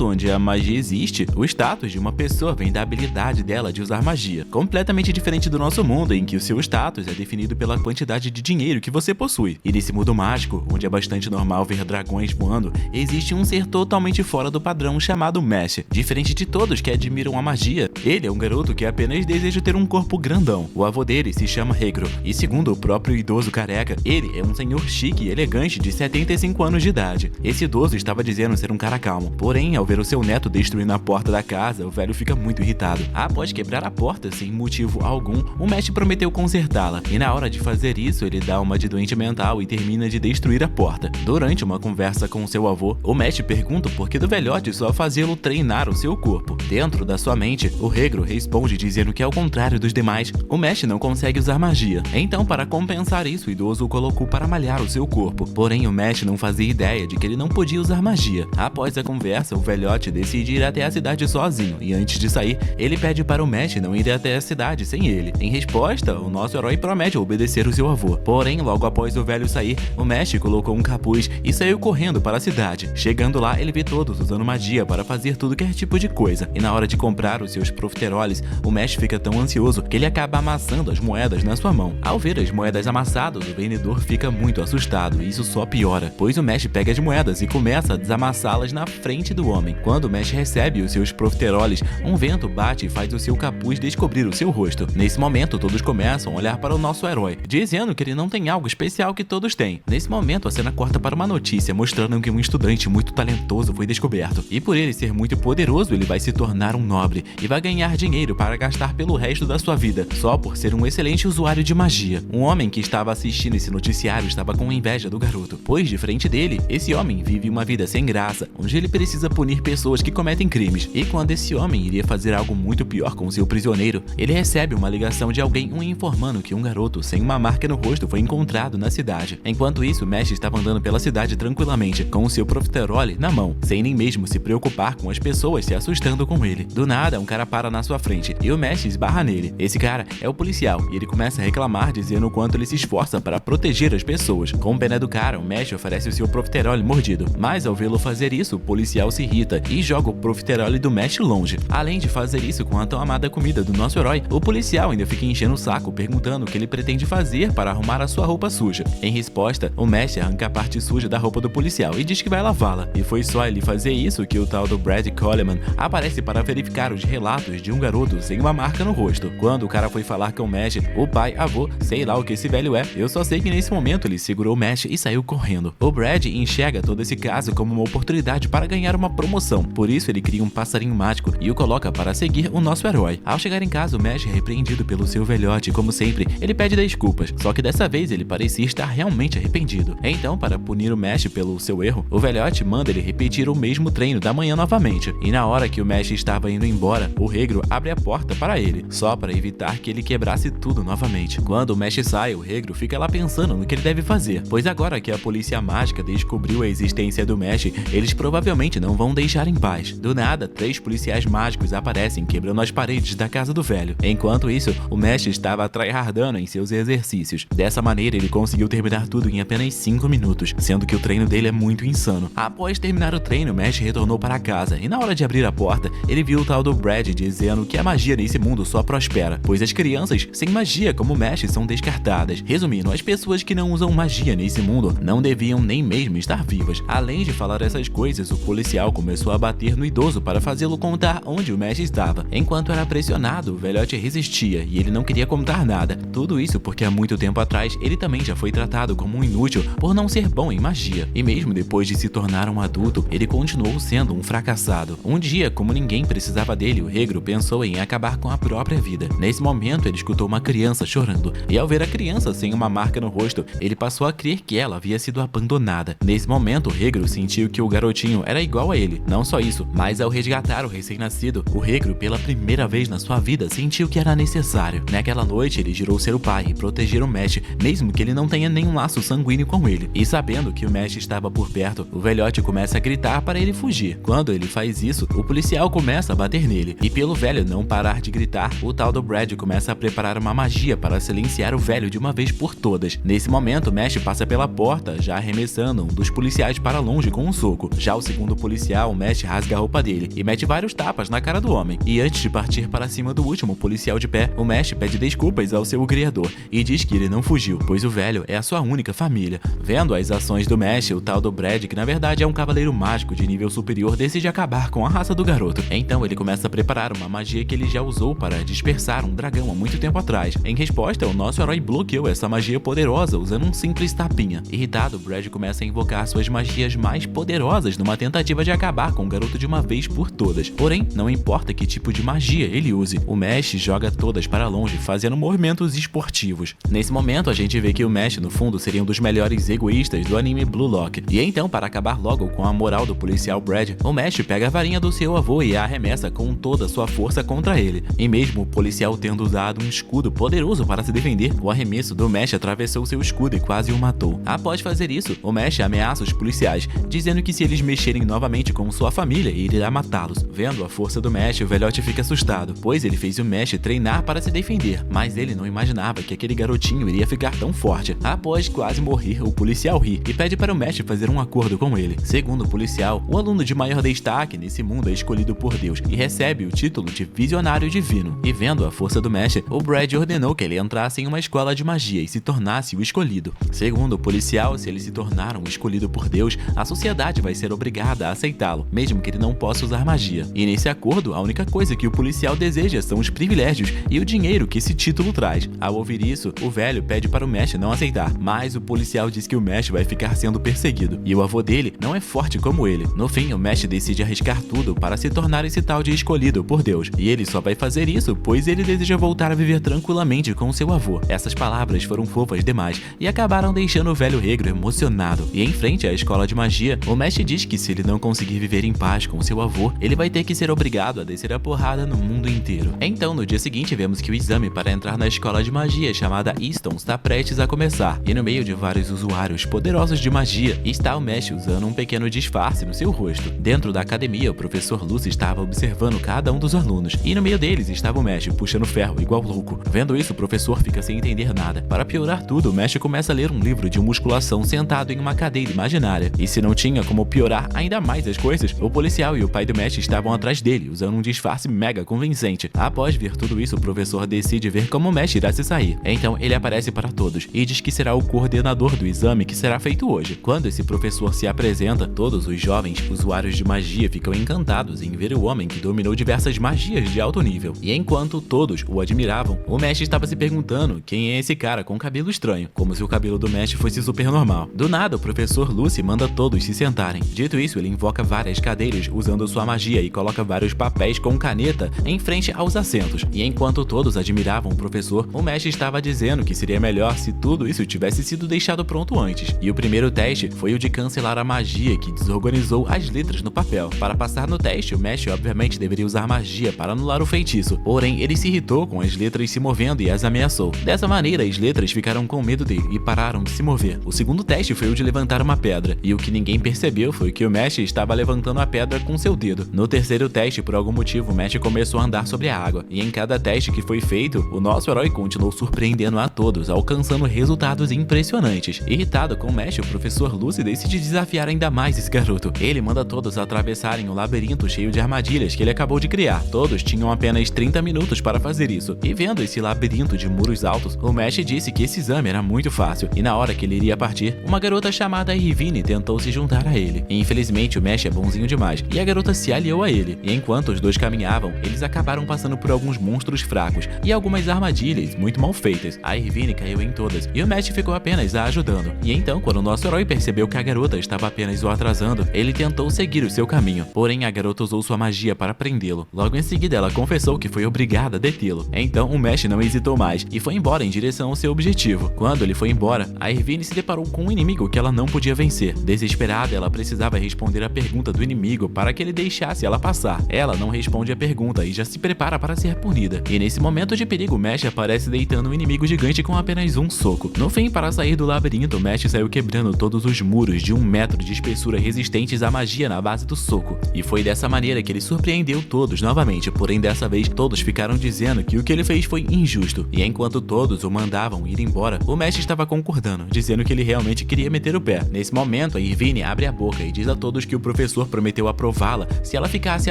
mundo onde a magia existe, o status de uma pessoa vem da habilidade dela de usar magia, completamente diferente do nosso mundo, em que o seu status é definido pela quantidade de dinheiro que você possui. E nesse mundo mágico, onde é bastante normal ver dragões voando, existe um ser totalmente fora do padrão chamado Mesh. Diferente de todos que admiram a magia, ele é um garoto que apenas deseja ter um corpo grandão. O avô dele se chama Regro, e segundo o próprio idoso careca, ele é um senhor chique e elegante de 75 anos de idade. Esse idoso estava dizendo ser um cara calmo, porém, ao ver o seu neto destruindo a porta da casa, o velho fica muito irritado. Após quebrar a porta sem motivo algum, o Mesh prometeu consertá-la, e na hora de fazer isso, ele dá uma de doente mental e termina de destruir a porta. Durante uma conversa com seu avô, o Mesh pergunta por que do velhote só fazê-lo treinar o seu corpo. Dentro da sua mente, o Regro responde dizendo que ao contrário dos demais, o Mesh não consegue usar magia. Então, para compensar isso, o idoso o colocou para malhar o seu corpo. Porém, o Mesh não fazia ideia de que ele não podia usar magia. Após a conversa, o velhote decide ir até a cidade sozinho, e antes de sair, ele pede para o Mesh não ir até a cidade sem ele. Em resposta, o nosso herói promete obedecer o seu avô. Porém, logo após o velho sair, o Mesh colocou um capuz e saiu correndo para a cidade. Chegando lá, ele vê todos usando magia para fazer tudo que é tipo de coisa. E na hora de comprar os seus profiteroles, o Mesh fica tão ansioso que ele acaba amassando as moedas na sua mão. Ao ver as moedas amassadas, o vendedor fica muito assustado, e isso só piora, pois o Mesh pega as moedas e começa a desamassá-las na frente do homem. Quando o Mesh recebe os seus profiteroles, um vento bate e faz o seu capuz descobrir o seu rosto. Nesse momento, todos começam a olhar para o nosso herói, dizendo que ele não tem algo especial que todos têm. Nesse momento, a cena corta para uma notícia mostrando que um estudante muito talentoso foi descoberto, e por ele ser muito poderoso, ele vai se tornar um nobre e vai ganhar dinheiro para gastar pelo resto da sua vida, só por ser um excelente usuário de magia. Um homem que estava assistindo esse noticiário estava com inveja do garoto, pois de frente dele, esse homem vive uma vida sem graça, onde ele precisa punir pessoas que cometem crimes. E quando esse homem iria fazer algo muito pior com seu prisioneiro, ele recebe uma ligação de alguém informando que um garoto sem uma marca no rosto foi encontrado na cidade. Enquanto isso, Mesh estava andando pela cidade tranquilamente, com o seu profiterole na mão, sem nem mesmo se preocupar com as pessoas se assustando com ele. Do nada, um cara para na sua frente e o Mesh esbarra nele. Esse cara é o policial e ele começa a reclamar dizendo o quanto ele se esforça para proteger as pessoas. Com pena do cara, o Mesh oferece o seu profiterole mordido, mas ao vê-lo fazer isso, o policial se irrita e joga o profiterole do Mesh longe. Além de fazer isso com a tão amada comida do nosso herói, o policial ainda fica enchendo o saco perguntando o que ele pretende fazer para arrumar a sua roupa suja. Em resposta, o Mesh arranca a parte suja da roupa do policial e diz que vai lavá-la. E foi só ele fazer isso que o tal do Brad Coleman aparece para verificar os relatos de um garoto sem uma marca no rosto. Quando o cara foi falar com o Mesh, o pai, avô, sei lá o que esse velho é, eu só sei que nesse momento ele segurou o Mesh e saiu correndo. O Brad enxerga todo esse caso como uma oportunidade para ganhar uma promoção, por isso ele cria um passarinho mágico e o coloca para seguir o nosso herói. Ao chegar em casa, o Mesh é repreendido pelo seu velhote, como sempre, ele pede desculpas, só que dessa vez ele parecia estar realmente arrependido. Então, para punir o Mesh pelo seu erro, o velhote manda ele repetir o mesmo treino da manhã novamente. E na hora que o Mesh estava indo embora, o Regro abre a porta para ele, só para evitar que ele quebrasse tudo novamente. Quando o Mesh sai, o Regro fica lá pensando no que ele deve fazer, pois agora que a polícia mágica descobriu a existência do Mesh, eles provavelmente não vão deixar em paz. Do nada, 3 policiais mágicos aparecem quebrando as paredes da casa do velho. Enquanto isso, o Mesh estava tryhardando em seus exercícios. Dessa maneira, ele conseguiu terminar tudo em apenas 5 minutos, sendo que o treino dele é muito insano. Após terminar o treino, o Mesh retornou para casa e na hora de abrir a porta, ele viu o tal do Brad dizendo que a magia nesse mundo só prospera, pois as crianças sem magia como o Mesh são descartadas. Resumindo, as pessoas que não usam magia nesse mundo não deviam nem mesmo estar vivas. Além de falar essas coisas, o policial começou a bater no idoso para fazê-lo contar onde o Mesh estava. Enquanto era pressionado, o velhote resistia e ele não queria contar nada. Tudo isso porque há muito tempo atrás ele também já foi tratado como um inútil por não ser bom em magia. E mesmo depois de se tornar um adulto, ele continuou sendo um fracassado. Um dia, como ninguém precisava dele, o Regro pensou em acabar com a própria vida. Nesse momento, ele escutou uma criança chorando, e ao ver a criança sem uma marca no rosto, ele passou a crer que ela havia sido abandonada. Nesse momento, o Regro sentiu que o garotinho era igual a ele. Não só isso, mas ao resgatar o recém-nascido, o Regro, pela primeira vez na sua vida, sentiu que era necessário. Naquela noite, ele jurou ser o pai e proteger o Mesh, mesmo que ele não tenha nenhum laço sanguíneo com ele. E sabendo que o Mesh estava por perto, o velhote começa a gritar para ele fugir. Quando ele faz isso, o policial começa a bater nele. E pelo velho não parar de gritar, o tal do Brad começa a preparar uma magia para silenciar o velho de uma vez por todas. Nesse momento, o Mesh passa pela porta, já arremessando um dos policiais para longe com um soco. Já o segundo policial o Mesh rasga a roupa dele e mete vários tapas na cara do homem. E antes de partir para cima do último policial de pé, o Mesh pede desculpas ao seu criador e diz que ele não fugiu, pois o velho é a sua única família. Vendo as ações do Mesh, o tal do Brad, que na verdade é um cavaleiro mágico de nível superior, decide acabar com a raça do garoto. Então ele começa a preparar uma magia que ele já usou para dispersar um dragão há muito tempo atrás. Em resposta, o nosso herói bloqueou essa magia poderosa usando um simples tapinha. Irritado, Brad começa a invocar suas magias mais poderosas numa tentativa de acabar com o garoto de uma vez por todas. Porém, não importa que tipo de magia ele use, o Mesh joga todas para longe, fazendo movimentos esportivos. Nesse momento, a gente vê que o Mesh, no fundo, seria um dos melhores egoístas do anime Blue Lock. E então, para acabar logo com a moral do policial Brad, o Mesh pega a varinha do seu avô e a arremessa com toda a sua força contra ele. E mesmo o policial tendo usado um escudo poderoso para se defender, o arremesso do Mesh atravessou seu escudo e quase o matou. Após fazer isso, o Mesh ameaça os policiais, dizendo que se eles mexerem novamente com sua família, ele irá matá-los. Vendo a força do Mesh, o velhote fica assustado, pois ele fez o Mesh treinar para se defender, mas ele não imaginava que aquele garotinho iria ficar tão forte. Após quase morrer, o policial ri e pede para o Mesh fazer um acordo com ele. Segundo o policial, o aluno de maior destaque nesse mundo é escolhido por Deus e recebe o título de Visionário Divino. E vendo a força do Mesh, o Brad ordenou que ele entrasse em uma escola de magia e se tornasse o escolhido. Segundo o policial, se ele se tornar um escolhido por Deus, a sociedade vai ser obrigada a aceitá-lo, mesmo que ele não possa usar magia. E nesse acordo, a única coisa que o policial deseja são os privilégios e o dinheiro que esse título traz. Ao ouvir isso, o velho pede para o Mesh não aceitar, mas o policial diz que o Mesh vai ficar sendo perseguido, e o avô dele não é forte como ele. No fim, o Mesh decide arriscar tudo para se tornar esse tal de escolhido por Deus, e ele só vai fazer isso pois ele deseja voltar a viver tranquilamente com seu avô. Essas palavras foram fofas demais e acabaram deixando o velho regro emocionado. E em frente à escola de magia, o Mesh diz que se ele não conseguir viver em paz com seu avô, ele vai ter que ser obrigado a descer a porrada no mundo inteiro. Então, no dia seguinte, vemos que o exame para entrar na escola de magia chamada Easton está prestes a começar, e no meio de vários usuários poderosos de magia, está o Mesh usando um pequeno disfarce no seu rosto. Dentro da academia, o professor Lucy estava observando cada um dos alunos, e no meio deles estava o Mesh puxando ferro igual louco. Vendo isso, o professor fica sem entender nada. Para piorar tudo, o Mesh começa a ler um livro de musculação sentado em uma cadeira imaginária. E se não tinha como piorar ainda mais as coisas, o policial e o pai do Mesh estavam atrás dele, usando um disfarce mega convincente. Após ver tudo isso, o professor decide ver como o Mesh irá se sair. Então ele aparece para todos e diz que será o coordenador do exame que será feito hoje. Quando esse professor se apresenta, todos os jovens usuários de magia ficam encantados em ver o homem que dominou diversas magias de alto nível. E enquanto todos o admiravam, o Mesh estava se perguntando quem é esse cara com cabelo estranho, como se o cabelo do Mesh fosse super normal. Do nada, o professor Lucy manda todos se sentarem. Dito isso, ele invoca várias cadeiras usando sua magia e coloca vários papéis com caneta em frente aos assentos. E enquanto todos admiravam o professor, o Mesh estava dizendo que seria melhor se tudo isso tivesse sido deixado pronto antes. E o primeiro teste foi o de cancelar a magia que desorganizou as letras no papel. Para passar no teste, o Mesh obviamente deveria usar magia para anular o feitiço. Porém, ele se irritou com as letras se movendo e as ameaçou. Dessa maneira, as letras ficaram com medo dele e pararam de se mover. O segundo teste foi o de levantar uma pedra, e o que ninguém percebeu foi que o Mesh estava levantando a pedra com seu dedo. No terceiro teste, por algum motivo, o Mesh começou a andar sobre a água, e em cada teste que foi feito, o nosso herói continuou surpreendendo a todos, alcançando resultados impressionantes. Irritado com o Mesh, o professor Lucy decide desafiar ainda mais esse garoto. Ele manda todos atravessarem o labirinto cheio de armadilhas que ele acabou de criar. Todos tinham apenas 30 minutos para fazer isso, e vendo esse labirinto de muros altos, o Mesh disse que esse exame era muito fácil, e na hora que ele iria partir, uma garota chamada Irvine tentou se juntar a ele. E, infelizmente, o Mesh é bonzinho demais, e a garota se aliou a ele. E enquanto os dois caminhavam, eles acabaram passando por alguns monstros fracos e algumas armadilhas muito mal feitas. A Irvine caiu em todas, e o Mesh ficou apenas a ajudando. E então, quando o nosso herói percebeu que a garota estava apenas o atrasando, ele tentou seguir o seu caminho, porém a garota usou sua magia para prendê-lo. Logo em seguida, ela confessou que foi obrigada a detê-lo. Então, o Mesh não hesitou mais e foi embora em direção ao seu objetivo. Quando ele foi embora, a Irvine se deparou com um inimigo que ela não podia vencer. Desesperada, ela precisava responder a pergunta do inimigo para que ele deixasse ela passar. Ela não responde a pergunta e já se prepara para ser punida. E nesse momento de perigo, o Mesh aparece deitando um inimigo gigante com apenas um soco. No fim, para sair do labirinto, o Mesh saiu quebrando todos os muros de 1 metro de espessura resistentes à magia na base do soco. E foi dessa maneira que ele surpreendeu todos novamente, porém dessa vez todos ficaram dizendo que o que ele fez foi injusto. E enquanto todos o mandavam ir embora, o Mesh estava concordando, dizendo que ele realmente queria meter o pé. Nesse momento, a Irvine abre a boca e diz a todos que o professor professor prometeu aprová-la se ela ficasse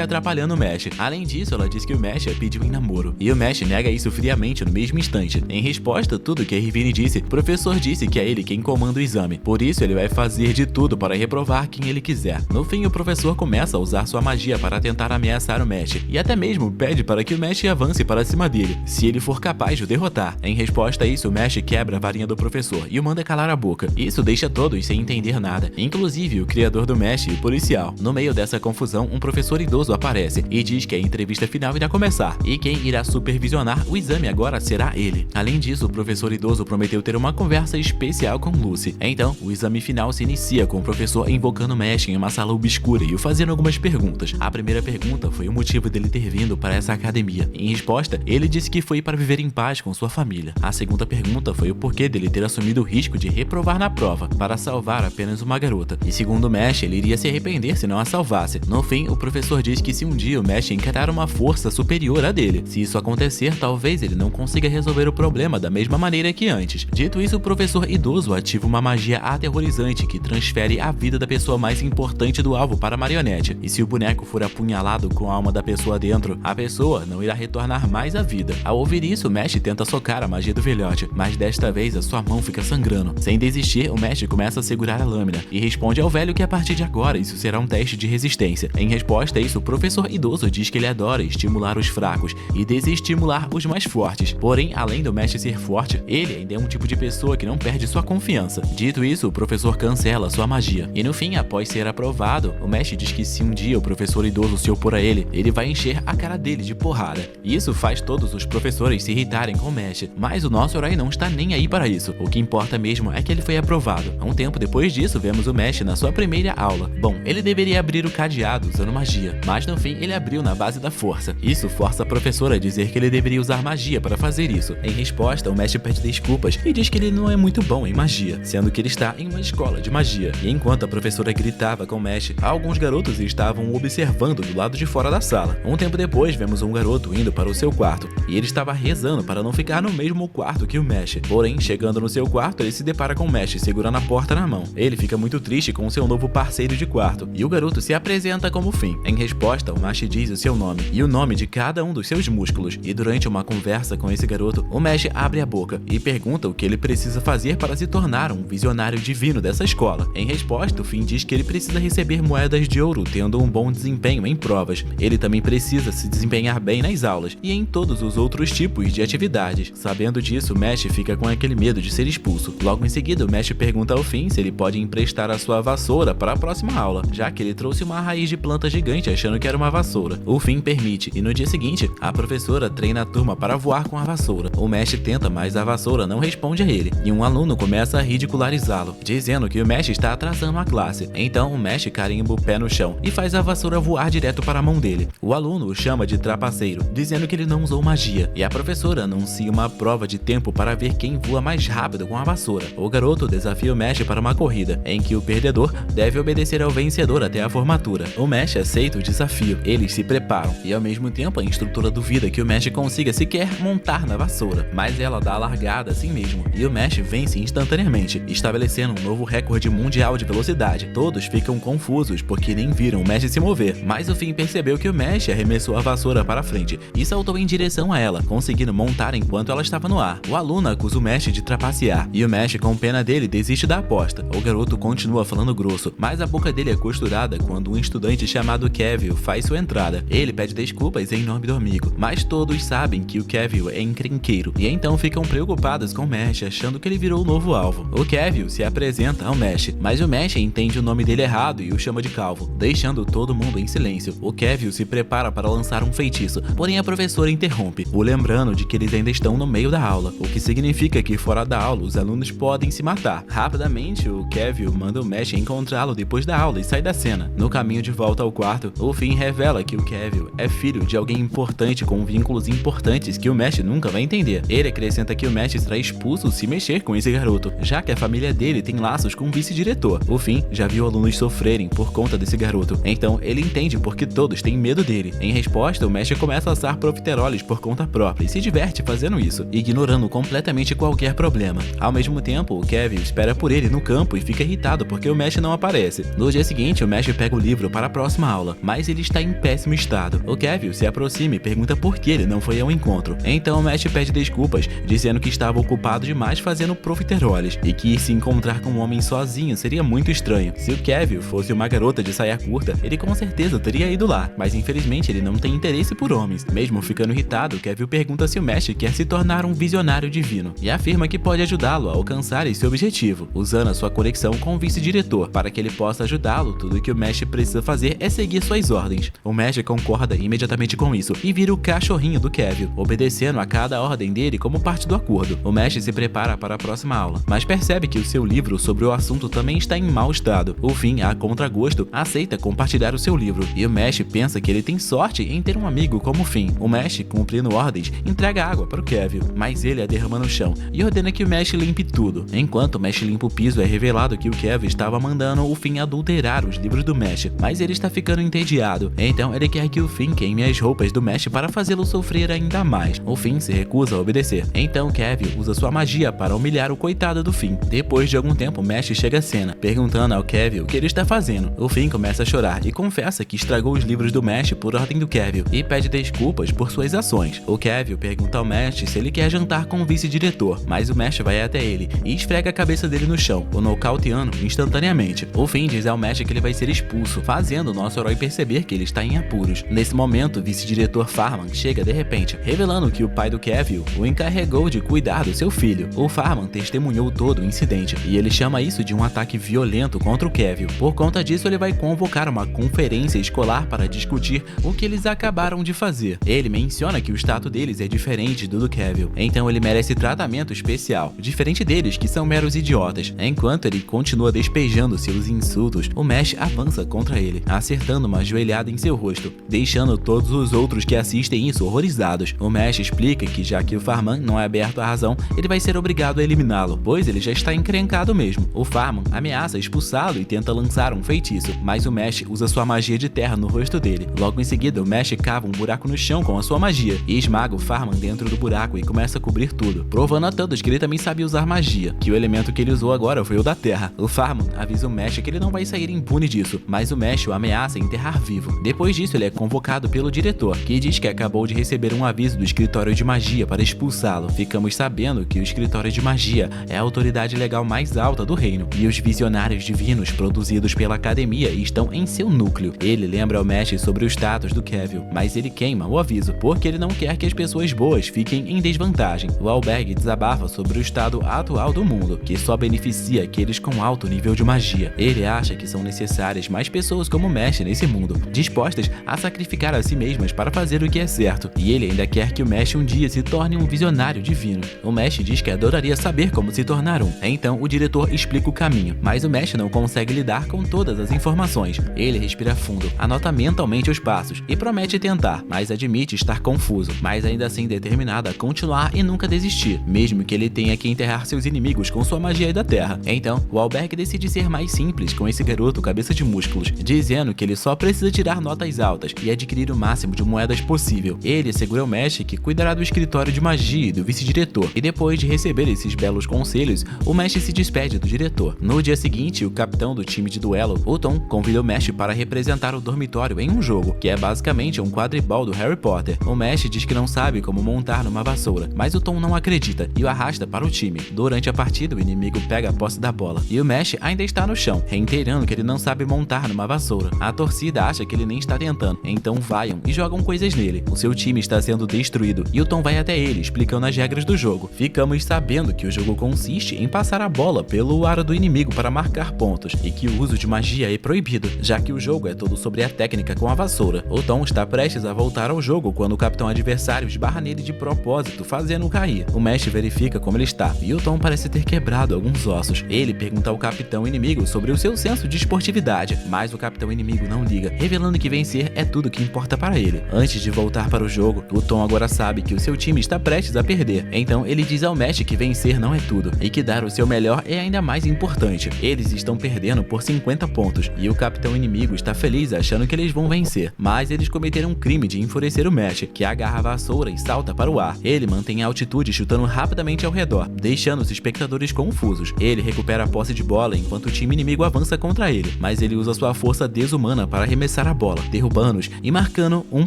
atrapalhando o Mesh. Além disso, ela disse que o Mesh a pediu em namoro, e o Mesh nega isso friamente no mesmo instante. Em resposta a tudo que a Irvine disse, o professor disse que é ele quem comanda o exame, por isso ele vai fazer de tudo para reprovar quem ele quiser. No fim, o professor começa a usar sua magia para tentar ameaçar o Mesh, e até mesmo pede para que o Mesh avance para cima dele, se ele for capaz de o derrotar. Em resposta a isso, o Mesh quebra a varinha do professor e o manda calar a boca. Isso deixa todos sem entender nada, inclusive o criador do Mesh e o policial. No meio dessa confusão, um professor idoso aparece e diz que a entrevista final irá começar, e quem irá supervisionar o exame agora será ele. Além disso, o professor idoso prometeu ter uma conversa especial com Lucy. Então, o exame final se inicia com o professor invocando o Mesh em uma sala obscura e o fazendo algumas perguntas. A primeira pergunta foi o motivo dele ter vindo para essa academia. Em resposta, ele disse que foi para viver em paz com sua família. A segunda pergunta foi o porquê dele ter assumido o risco de reprovar na prova para salvar apenas uma garota. E segundo o Mesh, ele iria se arrepender se não a salvasse. No fim, o professor diz que se um dia o Mesh encarar uma força superior a dele, se isso acontecer, talvez ele não consiga resolver o problema da mesma maneira que antes. Dito isso, o professor idoso ativa uma magia aterrorizante que transfere a vida da pessoa mais importante do alvo para a marionete. E se o boneco for apunhalado com a alma da pessoa dentro, a pessoa não irá retornar mais à vida. Ao ouvir isso, o Mesh tenta socar a magia do velhote, mas desta vez a sua mão fica sangrando. Sem desistir, o Mesh começa a segurar a lâmina e responde ao velho que a partir de agora isso será um teste de resistência. Em resposta a isso, o professor idoso diz que ele adora estimular os fracos e desestimular os mais fortes. Porém, além do Mesh ser forte, ele ainda é um tipo de pessoa que não perde sua confiança. Dito isso, o professor cancela sua magia. E no fim, após ser aprovado, o Mesh diz que se um dia o professor idoso se opor a ele vai encher a cara dele de porrada. Isso faz todos os professores se irritarem com o Mesh, mas o nosso herói não está nem aí para isso. O que importa mesmo é que ele foi aprovado. Um tempo depois disso, vemos o Mesh na sua primeira aula. Bom, ele deveria abrir o cadeado usando magia, mas no fim ele abriu na base da força. Isso força a professora a dizer que ele deveria usar magia para fazer isso. Em resposta, o Mesh pede desculpas e diz que ele não é muito bom em magia, sendo que ele está em uma escola de magia. E enquanto a professora gritava com o Mesh, alguns garotos estavam observando do lado de fora da sala. Um tempo depois, vemos um garoto indo para o seu quarto, e ele estava rezando para não ficar no mesmo quarto que o Mesh. Porém, chegando no seu quarto, ele se depara com o Mesh segurando a porta na mão. Ele fica muito triste com seu novo parceiro de quarto, e o garoto se apresenta como Finn. Em resposta, o Mesh diz o seu nome e o nome de cada um dos seus músculos, e durante uma conversa com esse garoto, o Mesh abre a boca e pergunta o que ele precisa fazer para se tornar um visionário divino dessa escola. Em resposta, o Finn diz que ele precisa receber moedas de ouro tendo um bom desempenho em provas. Ele também precisa se desempenhar bem nas aulas e em todos os outros tipos de atividades. Sabendo disso, o Mesh fica com aquele medo de ser expulso. Logo em seguida, o Mesh pergunta ao Finn se ele pode emprestar a sua vassoura para a próxima aula, já que ele trouxe uma raiz de planta gigante achando que era uma vassoura. O Finn permite, e no dia seguinte, a professora treina a turma para voar com a vassoura. O Mesh tenta, mas a vassoura não responde a ele, e um aluno começa a ridicularizá-lo, dizendo que o Mesh está atrasando a classe. Então o Mesh carimba o pé no chão e faz a vassoura voar direto para a mão dele. O aluno o chama de trapaceiro, dizendo que ele não usou magia, e a professora anuncia uma prova de tempo para ver quem voa mais rápido com a vassoura. O garoto desafia o Mesh para uma corrida, em que o perdedor deve obedecer ao vencedor até a formatura. O Mesh aceita o desafio, eles se preparam, e ao mesmo tempo a instrutora duvida que o Mesh consiga sequer montar na vassoura, mas ela dá a largada assim mesmo, e o Mesh vence instantaneamente, estabelecendo um novo recorde mundial de velocidade. Todos ficam confusos porque nem viram o Mesh se mover, mas o Finn percebeu que o Mesh arremessou a vassoura para frente e saltou em direção a ela, conseguindo montar enquanto ela estava no ar. O aluno acusa o Mesh de trapacear, e o Mesh, com pena dele, desiste da aposta. O garoto continua falando grosso, mas a boca dele é costurada quando um estudante chamado Kevin faz sua entrada. Ele pede desculpas em nome do amigo, mas todos sabem que o Kevin é encrenqueiro, e então ficam preocupados com o Mesh, achando que ele virou o novo alvo. O Kevin se apresenta ao Mesh, mas o Mesh entende o nome dele errado e o chama de calvo, deixando todo mundo em silêncio. O Kevin se prepara para lançar um feitiço, porém a professora interrompe, o lembrando de que eles ainda estão no meio da aula, o que significa que fora da aula os alunos podem se matar. Rapidamente, o Kevin manda o Mesh encontrá-lo depois da aula e sai da cena. No caminho de volta ao quarto, o Finn revela que o Kevin é filho de alguém importante com vínculos importantes que o Mesh nunca vai entender. Ele acrescenta que o Mesh será expulso se mexer com esse garoto, já que a família dele tem laços com o vice-diretor. O Finn já viu alunos sofrerem por conta desse garoto, então ele entende porque todos têm medo dele. Em resposta, o Mesh começa a assar profiteroles por conta própria e se diverte fazendo isso, ignorando completamente qualquer problema. Ao mesmo tempo, o Kevin espera por ele no campo e fica irritado porque o Mesh não aparece. No dia seguinte, o Mesh pega o livro para a próxima aula, mas ele está em péssimo estado. O Kevin se aproxima e pergunta por que ele não foi ao encontro. Então o Mesh pede desculpas, dizendo que estava ocupado demais fazendo profiteroles e que se encontrar com um homem sozinho seria muito estranho. Se o Kevin fosse uma garota de saia curta, ele com certeza teria ido lá, mas infelizmente ele não tem interesse por homens. Mesmo ficando irritado, Kevin pergunta se o Mesh quer se tornar um visionário divino e afirma que pode ajudá-lo a alcançar esse objetivo, usando a sua conexão com o vice-diretor para que ele possa ajudá-lo. Tudo que o Mesh precisa fazer é seguir suas ordens. O Mesh concorda imediatamente com isso e vira o cachorrinho do Kevin, obedecendo a cada ordem dele como parte do acordo. O Mesh se prepara para a próxima aula, mas percebe que o seu livro sobre o assunto também está em mau estado. O Finn, a contragosto, aceita compartilhar o seu livro e o Mesh pensa que ele tem sorte em ter um amigo como o Finn. O Mesh, cumprindo ordens, entrega água para o Kevin, mas ele a derrama no chão e ordena que o Mesh limpe tudo. Enquanto o Mesh limpa o piso, é revelado que o Kevin estava mandando o Finn adulterar os livros do Mesh, mas ele está ficando entediado. Então ele quer que o Finn queime as roupas do Mesh para fazê-lo sofrer ainda mais. O Finn se recusa a obedecer. Então Kevin usa sua magia para humilhar o coitado do Finn. Depois de algum tempo, o Mesh chega à cena, perguntando ao Kevin o que ele está fazendo. O Finn começa a chorar e confessa que estragou os livros do Mesh por ordem do Kevin e pede desculpas por suas ações. O Kevin pergunta ao Mesh se ele quer jantar com o vice-diretor, mas o Mesh vai até ele e esfrega a cabeça dele no chão, o nocauteando instantaneamente. O Finn diz ao Mesh que ele vai ser expulso, fazendo o nosso herói perceber que ele está em apuros. Nesse momento, o vice-diretor Farman chega de repente, revelando que o pai do Kevin o encarregou de cuidar do seu filho. O Farman testemunhou todo o incidente e ele chama isso de um ataque violento contra o Kevin. Por conta disso, ele vai convocar uma conferência escolar para discutir o que eles acabaram de fazer. Ele menciona que o status deles é diferente do Kevin, então ele merece tratamento especial, diferente deles que são meros idiotas. Enquanto ele continua despejando seus insultos, o Mesh avança contra ele, acertando uma joelhada em seu rosto, deixando todos os outros que assistem isso horrorizados. O Mesh explica que já que o Farman não é aberto à razão, ele vai ser obrigado a eliminá-lo, pois ele já está encrencado mesmo. O Farman ameaça expulsá-lo e tenta lançar um feitiço, mas o Mesh usa sua magia de terra no rosto dele. Logo em seguida, o Mesh cava um buraco no chão com a sua magia e esmaga o Farman dentro do buraco e começa a cobrir tudo, provando a todos que ele também sabia usar magia, que o elemento que ele usou agora foi o da terra. O Farman avisa o Mesh que ele não vai sair impune disso, mas o Mesh o ameaça enterrar vivo. Depois disso, ele é convocado pelo diretor, que diz que acabou de receber um aviso do escritório de magia para expulsá-lo. Ficamos sabendo que o escritório de magia é a autoridade legal mais alta do reino, e os visionários divinos produzidos pela academia estão em seu núcleo. Ele lembra ao Mesh sobre o status do Kevin, mas ele queima o aviso, porque ele não quer que as pessoas boas fiquem em desvantagem. O Alberg desabafa sobre o estado atual do mundo, que só beneficia aqueles com alto nível de magia. Ele acha que são necessárias mais pessoas como o Mesh nesse mundo, dispostas a sacrificar a si mesmas para fazer o que é certo, e ele ainda quer que o Mesh um dia se torne um visionário divino. O Mesh diz que adoraria saber como se tornar um. Então o diretor explica o caminho, mas o Mesh não consegue lidar com todas as informações. Ele respira fundo, anota mentalmente os passos e promete tentar, mas admite estar confuso, mas ainda assim determinado a continuar e nunca desistir, mesmo que ele tenha que enterrar seus inimigos com sua magia da terra. Então, o Alberg decide ser mais simples com esse garoto cabeça de músculos, dizendo que ele só precisa tirar notas altas e adquirir o máximo de moedas possível. Ele assegura ao Mesh que cuidará do escritório de magia e do vice-diretor, e depois de receber esses belos conselhos, o Mesh se despede do diretor. No dia seguinte, o capitão do time de duelo, o Tom, convida o Mesh para representar o dormitório em um jogo, que é basicamente um quadribol do Harry Potter. O Mesh diz que não sabe como montar numa vassoura, mas o Tom não acredita e o arrasta para o time. Durante a partida, o inimigo pega a posse da bola e o Mesh ainda está no chão, reiterando que ele não sabe montar numa vassoura. A torcida acha que ele nem está tentando, então vaiam e jogam coisas nele. O seu time está sendo destruído e o Tom vai até ele, explicando as regras do jogo. Ficamos sabendo que o jogo consiste em passar a bola pelo aro do inimigo para marcar pontos e que o uso de magia é proibido, já que o jogo é todo sobre a técnica com a vassoura. O Tom está prestes a voltar ao jogo quando o capitão adversário esbarra nele de propósito, fazendo-o cair. O Mesh verifica como ele está e o Tom parece ter quebrado alguns ossos. Ele pergunta ao capitão inimigo sobre o seu senso de esportividade, mas o capitão inimigo não liga, revelando que vencer é tudo que importa para ele. Antes de voltar para o jogo, o Tom agora sabe que o seu time está prestes a perder, então ele diz ao Mesh que vencer não é tudo e que dar o seu melhor é ainda mais importante. Eles estão perdendo por 50 pontos e o capitão inimigo está feliz achando que eles vão vencer, mas eles cometeram um crime de enfurecer o Mesh, que agarra a vassoura e salta para o ar. Ele mantém a altitude chutando rapidamente ao redor, deixando os espectadores confusos. Ele recupera a posse de bola enquanto o time inimigo avança contra ele, mas mas ele usa sua força desumana para arremessar a bola, derrubando-os e marcando um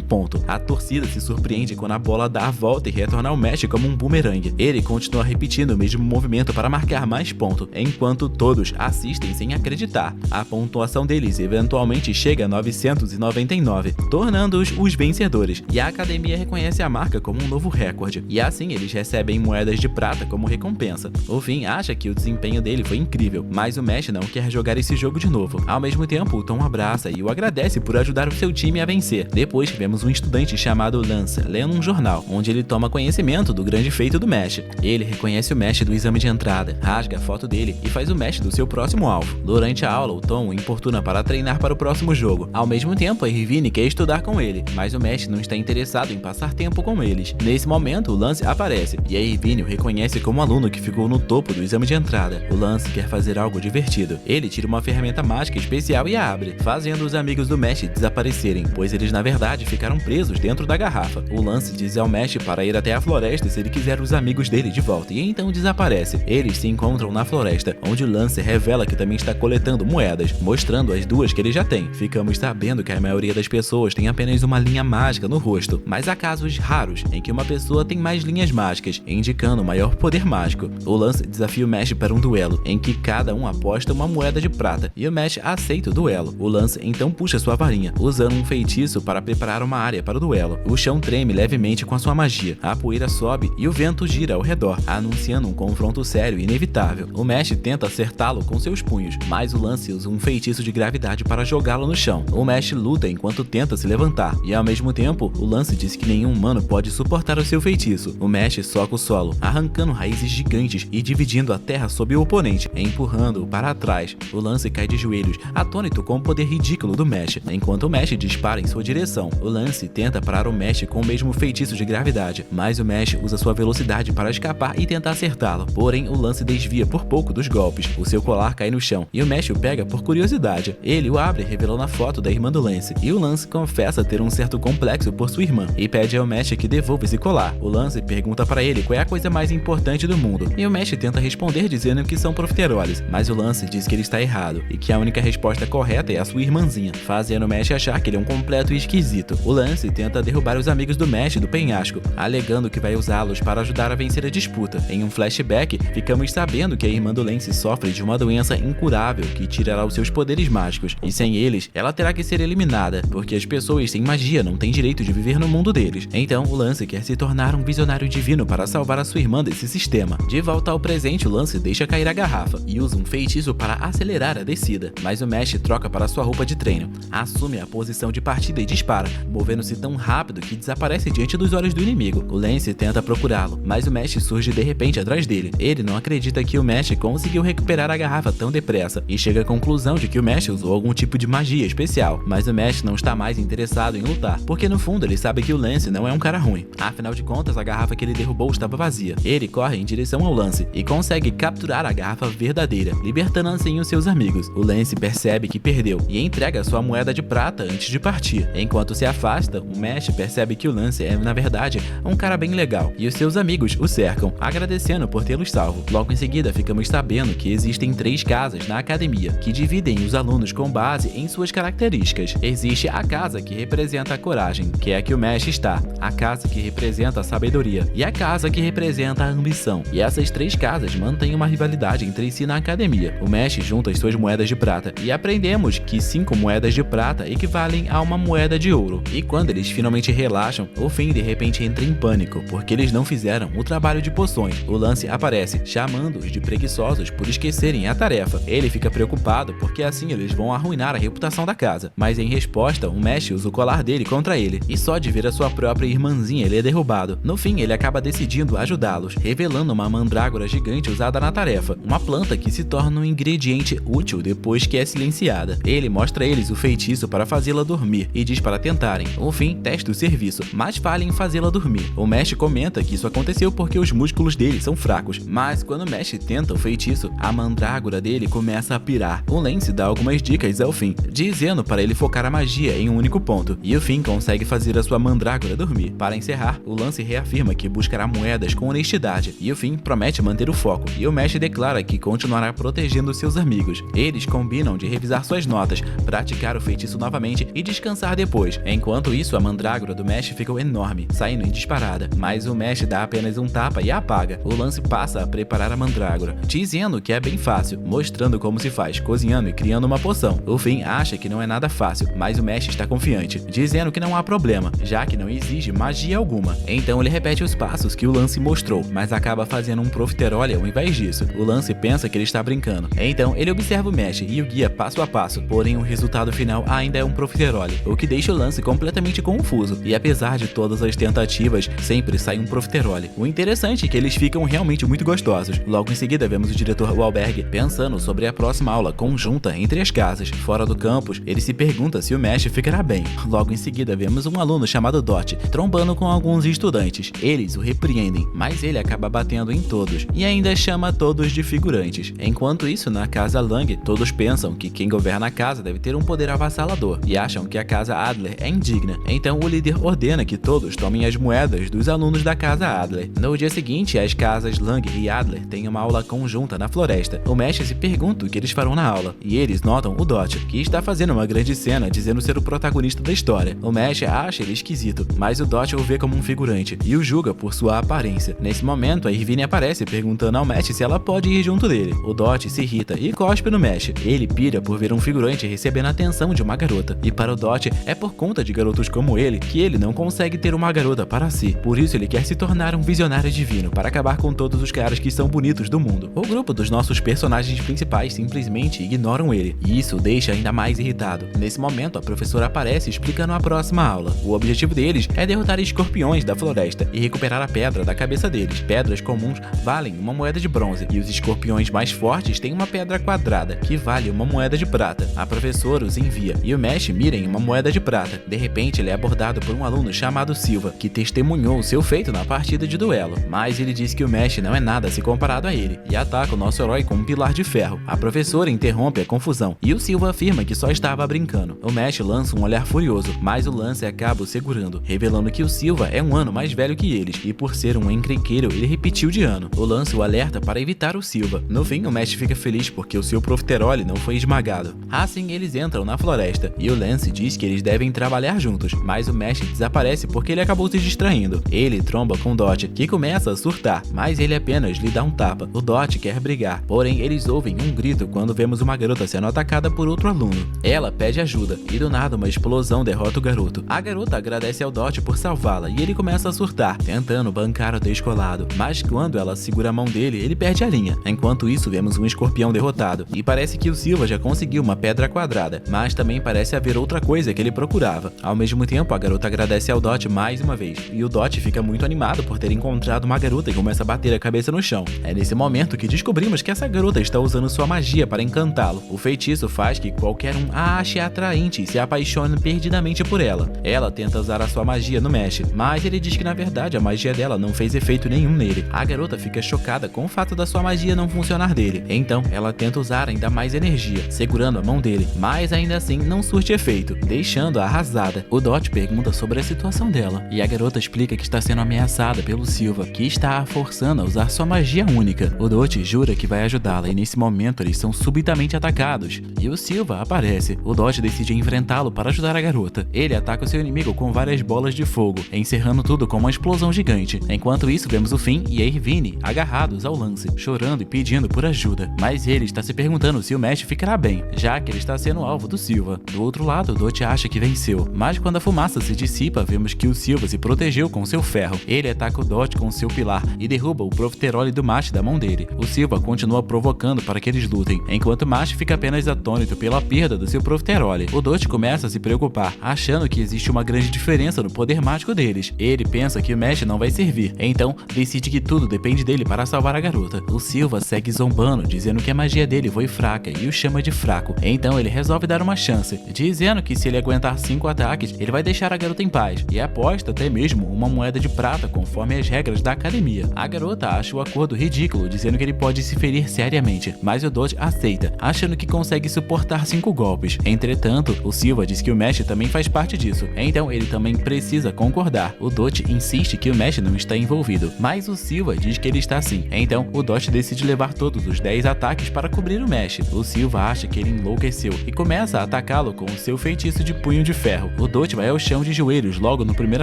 ponto. A torcida se surpreende quando a bola dá a volta e retorna ao Mesh como um bumerangue. Ele continua repetindo o mesmo movimento para marcar mais pontos, enquanto todos assistem sem acreditar. A pontuação deles eventualmente chega a 999, tornando-os os vencedores, e a academia reconhece a marca como um novo recorde, e assim eles recebem moedas de prata como recompensa. O Finn acha que o desempenho dele foi incrível, mas o Mesh não quer jogar esse jogo de novo. Ao mesmo tempo, o Tom abraça e o agradece por ajudar o seu time a vencer. Depois vemos um estudante chamado Lance lendo um jornal, onde ele toma conhecimento do grande feito do Mesh. Ele reconhece o Mesh do exame de entrada, rasga a foto dele e faz o Mesh do seu próximo alvo. Durante a aula, o Tom o importuna para treinar para o próximo jogo. Ao mesmo tempo, a Irvine quer estudar com ele, mas o Mesh não está interessado em passar tempo com eles. Nesse momento, o Lance aparece e a Irvine o reconhece como aluno que ficou no topo do exame de entrada. O Lance quer fazer algo divertido. Ele tira uma ferramenta mágica especial e a abre, fazendo os amigos do Mesh desaparecerem, pois eles na verdade ficaram presos dentro da garrafa. O Lance diz ao Mesh para ir até a floresta se ele quiser os amigos dele de volta, e então desaparece. Eles se encontram na floresta, onde o Lance revela que também está coletando moedas, mostrando as duas que ele já tem. Ficamos sabendo que a maioria das pessoas tem apenas uma linha mágica no rosto, mas há casos raros em que uma pessoa tem mais linhas mágicas, indicando maior poder mágico. O Lance desafia o Mesh para um duelo, em que cada um aposta uma moeda de prata, e o Mesh aceita o duelo. O Lance então puxa sua varinha, usando um feitiço para preparar uma área para o duelo. O chão treme levemente com a sua magia, a poeira sobe e o vento gira ao redor, anunciando um confronto sério e inevitável. O Mesh tenta acertá-lo com seus punhos, mas o Lance usa um feitiço de gravidade para jogá-lo no chão. O Mesh luta enquanto tenta se levantar, e ao mesmo tempo, o Lance diz que nenhum humano pode suportar o seu feitiço. O Mesh soca o solo, arrancando raízes gigantes e dividindo a terra sob o oponente, empurrando-o para trás. O Lance cai de joelhos, atônito com o poder ridículo do Mesh, enquanto o Mesh dispara em sua direção. O Lance tenta parar o Mesh com o mesmo feitiço de gravidade, mas o Mesh usa sua velocidade para escapar e tentar acertá-lo. Porém, o Lance desvia por pouco dos golpes. O seu colar cai no chão e o Mesh o pega por curiosidade. Ele o abre, revelando a foto da irmã do Lance, e o Lance confessa ter um certo complexo por sua irmã e pede ao Mesh que devolva esse colar. O Lance pergunta para ele qual é a coisa mais importante do mundo, e o Mesh tenta responder dizendo que são profiteroles, mas o Lance diz que ele está errado e que a única resposta correta é a sua irmãzinha, fazendo o Mesh achar que ele é um completo esquisito. O Lance tenta derrubar os amigos do Mesh do penhasco, alegando que vai usá-los para ajudar a vencer a disputa. Em um flashback, ficamos sabendo que a irmã do Lance sofre de uma doença incurável que tirará os seus poderes mágicos, e sem eles, ela terá que ser eliminada, porque as pessoas sem magia não têm direito de viver no mundo deles. Então, o Lance quer se tornar um visionário divino para salvar a sua irmã desse sistema. De volta ao presente, o Lance deixa cair a garrafa e usa um feitiço para acelerar a descida, mas o Mesh troca para sua roupa de treino, assume a posição de partida e dispara, movendo-se tão rápido que desaparece diante dos olhos do inimigo. O Lance tenta procurá-lo, mas o Mesh surge de repente atrás dele. Ele não acredita que o Mesh conseguiu recuperar a garrafa tão depressa e chega à conclusão de que o Mesh usou algum tipo de magia especial, mas o Mesh não está mais interessado em lutar, porque no fundo ele sabe que o Lance não é um cara ruim. Afinal de contas, a garrafa que ele derrubou estava vazia. Ele corre em direção ao Lance e consegue capturar a garrafa verdadeira, libertando assim os seus amigos. O Lance percebe que perdeu e entrega sua moeda de prata antes de partir. Enquanto se afasta, o Mesh percebe que o Lance é, na verdade, um cara bem legal, e os seus amigos o cercam, agradecendo por tê-los salvo. Logo em seguida, ficamos sabendo que existem 3 casas na academia, que dividem os alunos com base em suas características. Existe a casa que representa a coragem, que é a que o Mesh está, a casa que representa a sabedoria, e a casa que representa a ambição. E essas 3 casas mantêm uma rivalidade entre si na academia. O Mesh junta as suas moedas de prata, e aprendemos que 5 moedas de prata equivalem a uma moeda de ouro. E quando eles finalmente relaxam, o Finn de repente entra em pânico, porque eles não fizeram o trabalho de poções. O Lance aparece, chamando-os de preguiçosos por esquecerem a tarefa. Ele fica preocupado porque assim eles vão arruinar a reputação da casa, mas em resposta, o Mesh usa o colar dele contra ele, e só de ver a sua própria irmãzinha ele é derrubado. No fim, ele acaba decidindo ajudá-los, revelando uma mandrágora gigante usada na tarefa, uma planta que se torna um ingrediente útil depois que é silenciada. Ele mostra a eles o feitiço para fazê-la dormir e diz para tentarem. O Finn testa o serviço, mas falha em fazê-la dormir. O Mesh comenta que isso aconteceu porque os músculos dele são fracos, mas quando o Mesh tenta o feitiço, a mandrágora dele começa a pirar. O Lance dá algumas dicas ao Finn, dizendo para ele focar a magia em um único ponto, e o Finn consegue fazer a sua mandrágora dormir. Para encerrar, o Lance reafirma que buscará moedas com honestidade, e o Finn promete manter o foco, e o Mesh declara que continuará protegendo seus amigos. Eles combinam de de revisar suas notas, praticar o feitiço novamente e descansar depois. Enquanto isso, a mandrágora do Mesh ficou enorme, saindo em disparada, mas o Mesh dá apenas um tapa e a apaga. O Lance passa a preparar a mandrágora, dizendo que é bem fácil, mostrando como se faz, cozinhando e criando uma poção. O Finn acha que não é nada fácil, mas o Mesh está confiante, dizendo que não há problema, já que não exige magia alguma. Então ele repete os passos que o Lance mostrou, mas acaba fazendo um profiterole ao invés disso. O Lance pensa que ele está brincando, então ele observa o Mesh e o guia passo a passo, porém o resultado final ainda é um profiterole, o que deixa o Lance completamente confuso, e apesar de todas as tentativas, sempre sai um profiterole. O interessante é que eles ficam realmente muito gostosos. Logo em seguida vemos o diretor Wahlberg pensando sobre a próxima aula conjunta entre as casas. Fora do campus, ele se pergunta se o Mesh ficará bem. Logo em seguida vemos um aluno chamado Dot trombando com alguns estudantes. Eles o repreendem, mas ele acaba batendo em todos e ainda chama todos de figurantes. Enquanto isso, na casa Lang, todos pensam que quem governa a casa deve ter um poder avassalador e acham que a casa Adler é indigna. Então o líder ordena que todos tomem as moedas dos alunos da casa Adler. No dia seguinte, as casas Lang e Adler têm uma aula conjunta na floresta. O Mesh se pergunta o que eles farão na aula, e eles notam o Dot, que está fazendo uma grande cena dizendo ser o protagonista da história. O Mesh acha ele esquisito, mas o Dot o vê como um figurante e o julga por sua aparência. Nesse momento, a Irvine aparece perguntando ao Mesh se ela pode ir junto dele. O Dot se irrita e cospe no Mesh. Ele pira por ver um figurante recebendo a atenção de uma garota, e para o Dot é por conta de garotos como ele que ele não consegue ter uma garota para si. Por isso ele quer se tornar um visionário divino para acabar com todos os caras que são bonitos do mundo. O grupo dos nossos personagens principais simplesmente ignoram ele, e isso o deixa ainda mais irritado. Nesse momento, a professora aparece explicando a próxima aula. O objetivo deles é derrotar escorpiões da floresta e recuperar a pedra da cabeça deles. Pedras comuns valem uma moeda de bronze, e os escorpiões mais fortes têm uma pedra quadrada, que vale uma moeda de prata. A professora os envia, e o Mesh mira em uma moeda de prata. De repente, ele é abordado por um aluno chamado Silva, que testemunhou seu feito na partida de duelo, mas ele diz que o Mesh não é nada se comparado a ele, e ataca o nosso herói com um pilar de ferro. A professora interrompe a confusão, e o Silva afirma que só estava brincando. O Mesh lança um olhar furioso, mas o Lance acaba o segurando, revelando que o Silva é um ano mais velho que eles, e por ser um encrenqueiro, ele repetiu de ano. O Lance o alerta para evitar o Silva. No fim, o Mesh fica feliz porque o seu profiterole não foi esmagado. Assim, eles entram na floresta, e o Lance diz que eles devem trabalhar juntos, mas o Mesh desaparece porque ele acabou se distraindo. Ele tromba com Dot, que começa a surtar, mas ele apenas lhe dá um tapa. O Dot quer brigar, porém eles ouvem um grito quando vemos uma garota sendo atacada por outro aluno. Ela pede ajuda, e do nada uma explosão derrota o garoto. A garota agradece ao Dot por salvá-la, e ele começa a surtar, tentando bancar o descolado, mas quando ela segura a mão dele, ele perde a linha. Enquanto isso, vemos um escorpião derrotado, e parece que o Silva já conseguiu uma pedra quadrada, mas também parece haver outra coisa que ele procurava. Ao mesmo tempo, a garota agradece ao Dot mais uma vez, e o Dot fica muito animado por ter encontrado uma garota e começa a bater a cabeça no chão. É nesse momento que descobrimos que essa garota está usando sua magia para encantá-lo. O feitiço faz que qualquer um a ache atraente e se apaixone perdidamente por ela. Ela tenta usar a sua magia no Mesh, mas ele diz que na verdade a magia dela não fez efeito nenhum nele. A garota fica chocada com o fato da sua magia não funcionar dele, então ela tenta usar ainda mais energia, segurando a mão dele, mas ainda assim não surte efeito, deixando-a arrasada. O Dot pergunta sobre a situação dela, e a garota explica que está sendo ameaçada pelo Silva, que está a forçando a usar sua magia única. O Dot jura que vai ajudá-la, e nesse momento eles são subitamente atacados, e o Silva aparece. O Dot decide enfrentá-lo para ajudar a garota. Ele ataca o seu inimigo com várias bolas de fogo, encerrando tudo com uma explosão gigante. Enquanto isso, vemos o Finn e a Irvine agarrados ao Lance, chorando e pedindo por ajuda, mas ele está se perguntando se o Mesh ficará bem, já que ele está sendo alvo do Silva. Do outro lado, o Dot acha que venceu, mas quando a fumaça se dissipa, vemos que o Silva se protegeu com seu ferro. Ele ataca o Dot com seu pilar e derruba o profiterole do Mash da mão dele. O Silva continua provocando para que eles lutem, enquanto o Mash fica apenas atônito pela perda do seu profiterole. O Dot começa a se preocupar, achando que existe uma grande diferença no poder mágico deles. Ele pensa que o Mesh não vai servir, então decide que tudo depende dele para salvar a garota. O Silva segue zombando, dizendo que a magia dele foi fraca e o chama de fraco. Então ele resolve dar uma chance, dizendo que se ele aguentar 5 ataques, ele vai deixar a garota em paz, e aposta até mesmo uma moeda de prata conforme as regras da academia. A garota acha o acordo ridículo, dizendo que ele pode se ferir seriamente, mas o Dot aceita, achando que consegue suportar 5 golpes. Entretanto, o Silva diz que o Mesh também faz parte disso, então ele também precisa concordar. O Dot insiste que o Mesh não está envolvido, mas o Silva diz que ele está sim. Então o Dot decide levar todos os 10 ataques para cobrir o Mesh. O Silva acha que ele enlouqueceu e começa a atacá-lo com o seu feitiço de punho de ferro. O Dodge vai ao chão de joelhos logo no primeiro